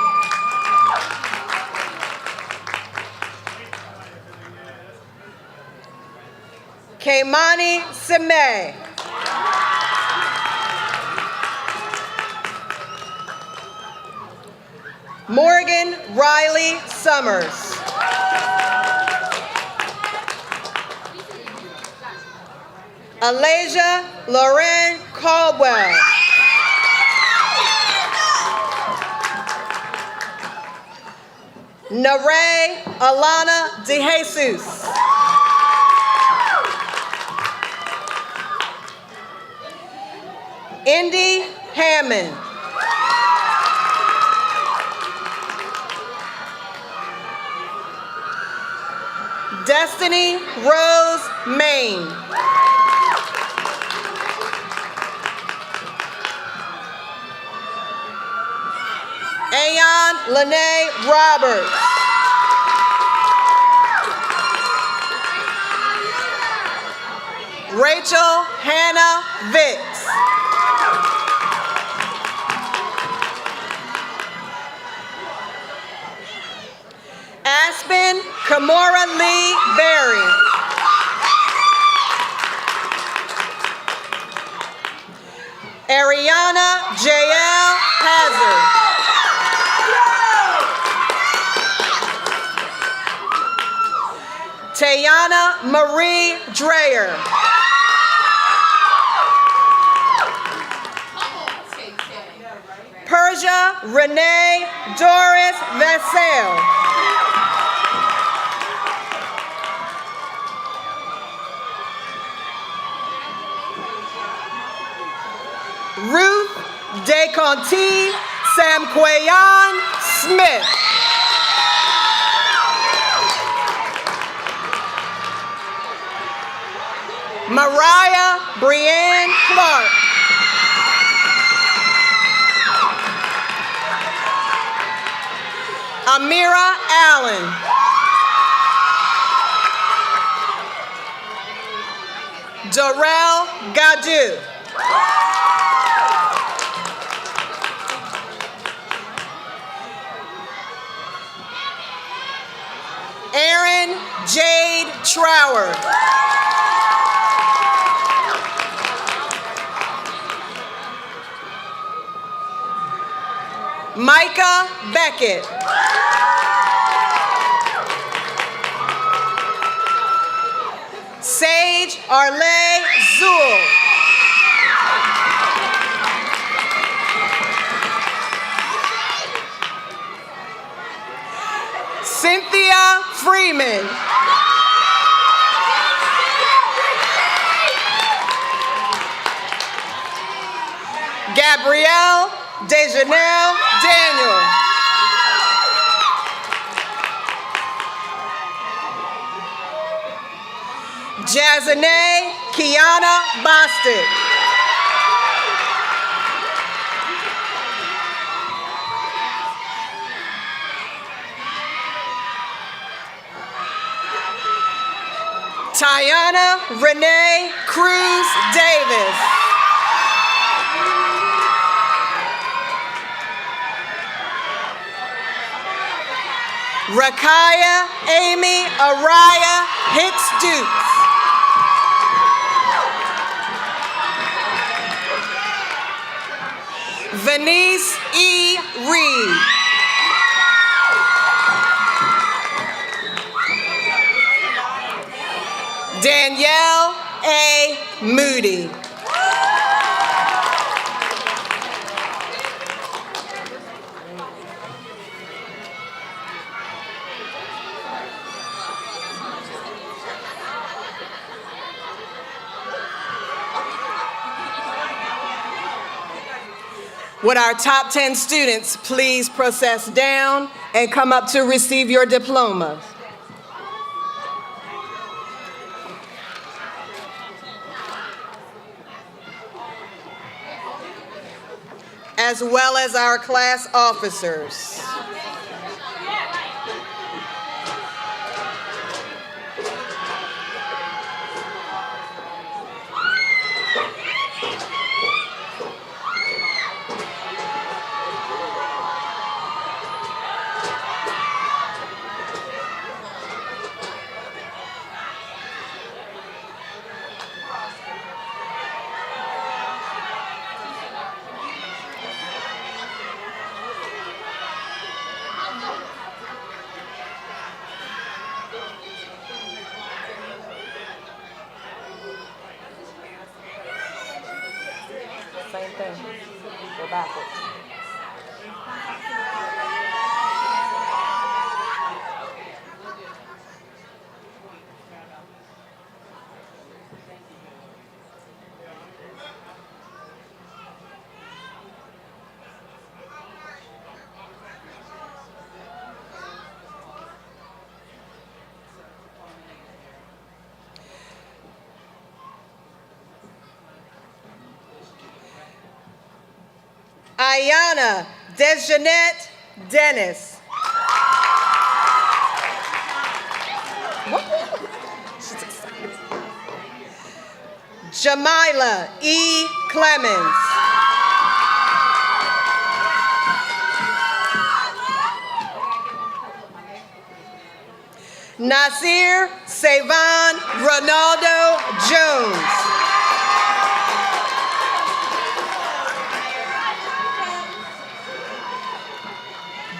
Kaimani Sime. Morgan Riley Summers. Alasia Lauren Caldwell. Naray Alana DeJesus. Indy Hammond. Destiny Rose Main. Ayon Lene Roberts. Rachel Hannah Vicks. Aspen Kamora Lee Berry. Ariana J.L. Hazard. Tayana Marie Dreyer. Persia Renee Doris Vassell. Ruth DeConti Samquayan Smith. Mariah Brianne Clark. Amira Allen. Darrell Gadu. Erin Jade Trower. Micah Beckett. Sage Arley Zool. Cynthia Freeman. Gabrielle Dejanelle Daniel. Jazanae Kiana Bostic. Tiana Renee Cruz Davis. Rakaya Amy Araya Hicks Dukes. Venice E. Reed. Danielle A. Moody. Would our top 10 students please process down and come up to receive your diplomas? As well as our class officers. Same thing. Go backwards. Ayana Desjanette Dennis. Jamila E. Clemens. Nasir Savon Ronaldo Jones.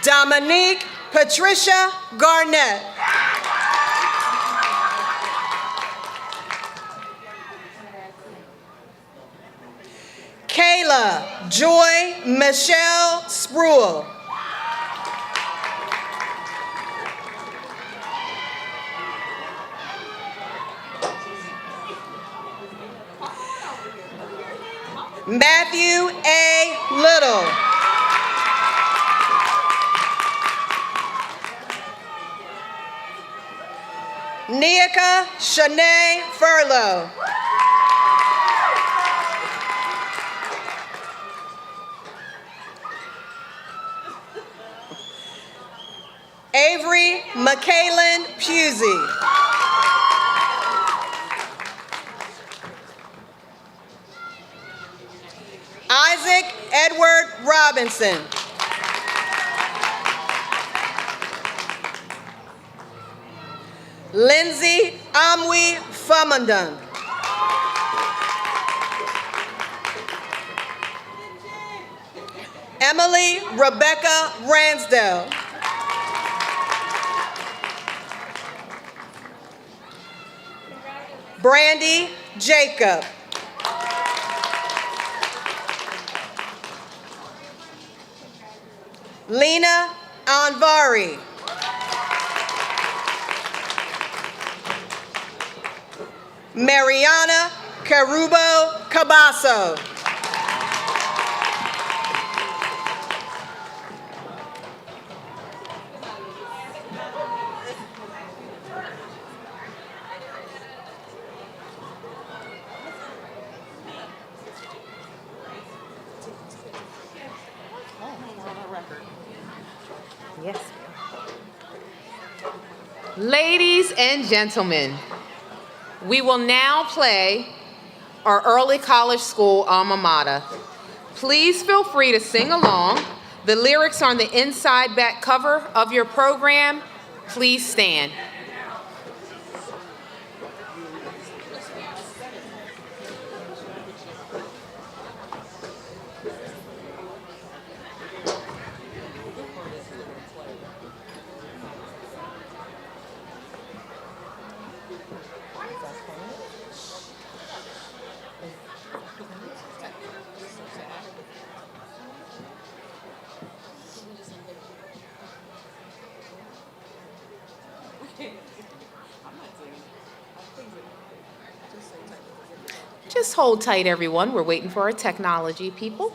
Dominique Patricia Garnett. Kayla Joy Michelle Spruill. Matthew A. Little. Nika Shanae Furlow. Avery McKaylin Pusey. Isaac Edward Robinson. Lindsay Amwi Famandan. Emily Rebecca Ransdell. Brandy Jacob. Lena Anvari. Mariana Carubo Cabasso. Ladies and gentlemen, We will now play our early college school alma mater. Please feel free to sing along. The lyrics are on the inside back cover of your program. Please stand. Just hold tight, everyone. We're waiting for our technology people.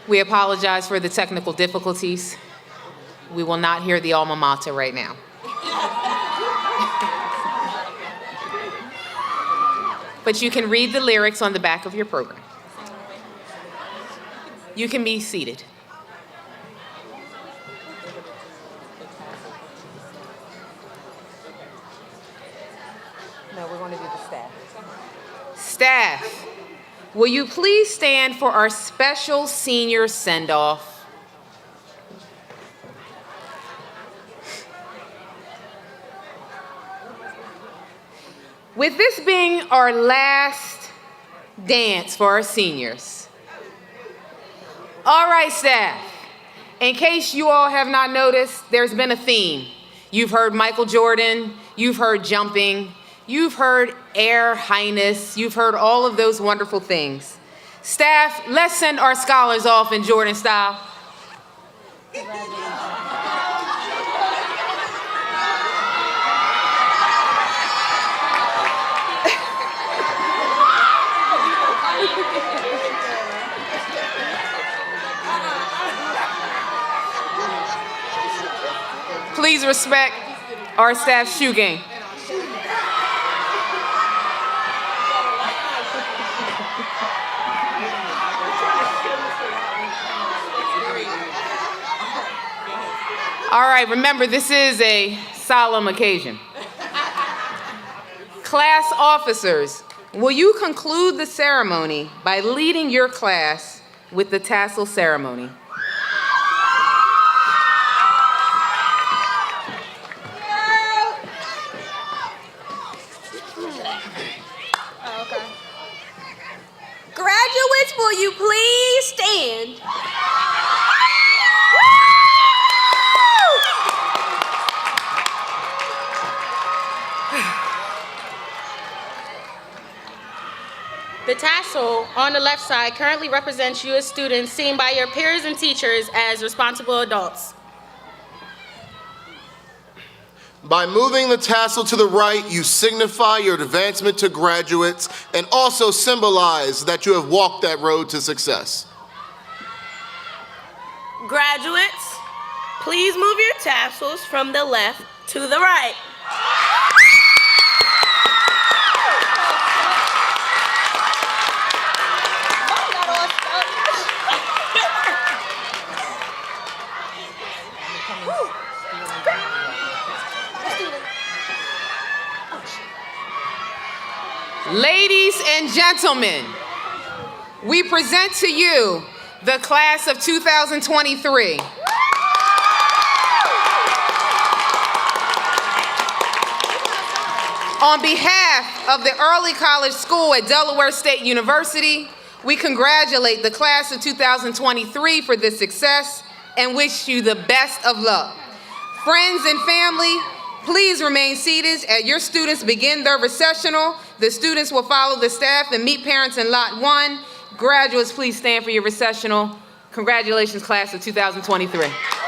We apologize for the technical difficulties. We will not hear the alma mater right now. But you can read the lyrics on the back of your program. You can be seated. No, we're going to do the staff. Staff, will you please stand for our special senior send-off? With this being our last dance for our seniors. All right, staff, in case you all have not noticed, there's been a theme. You've heard Michael Jordan, you've heard jumping, you've heard air highness, you've heard all of those wonderful things. Staff, let's send our scholars off in Jordan style. Please respect our staff's shoe game. All right, remember, this is a solemn occasion. Class officers, will you conclude the ceremony by leading your class with the tassel ceremony? Graduates, will you please stand? The tassel on the left side currently represents you as students seen by your peers and teachers as responsible adults. By moving the tassel to the right, you signify your advancement to graduates and also symbolize that you have walked that road to success. Graduates, please move your tassels from the left to the right. Ladies and gentlemen, we present to you the class of 2023. On behalf of the Early College School at Delaware State University, we congratulate the class of 2023 for this success and wish you the best of luck. Friends and family, please remain seated as your students begin their recessional. The students will follow the staff and meet parents in Lot 1. Graduates, please stand for your recessional. Congratulations, class of 2023.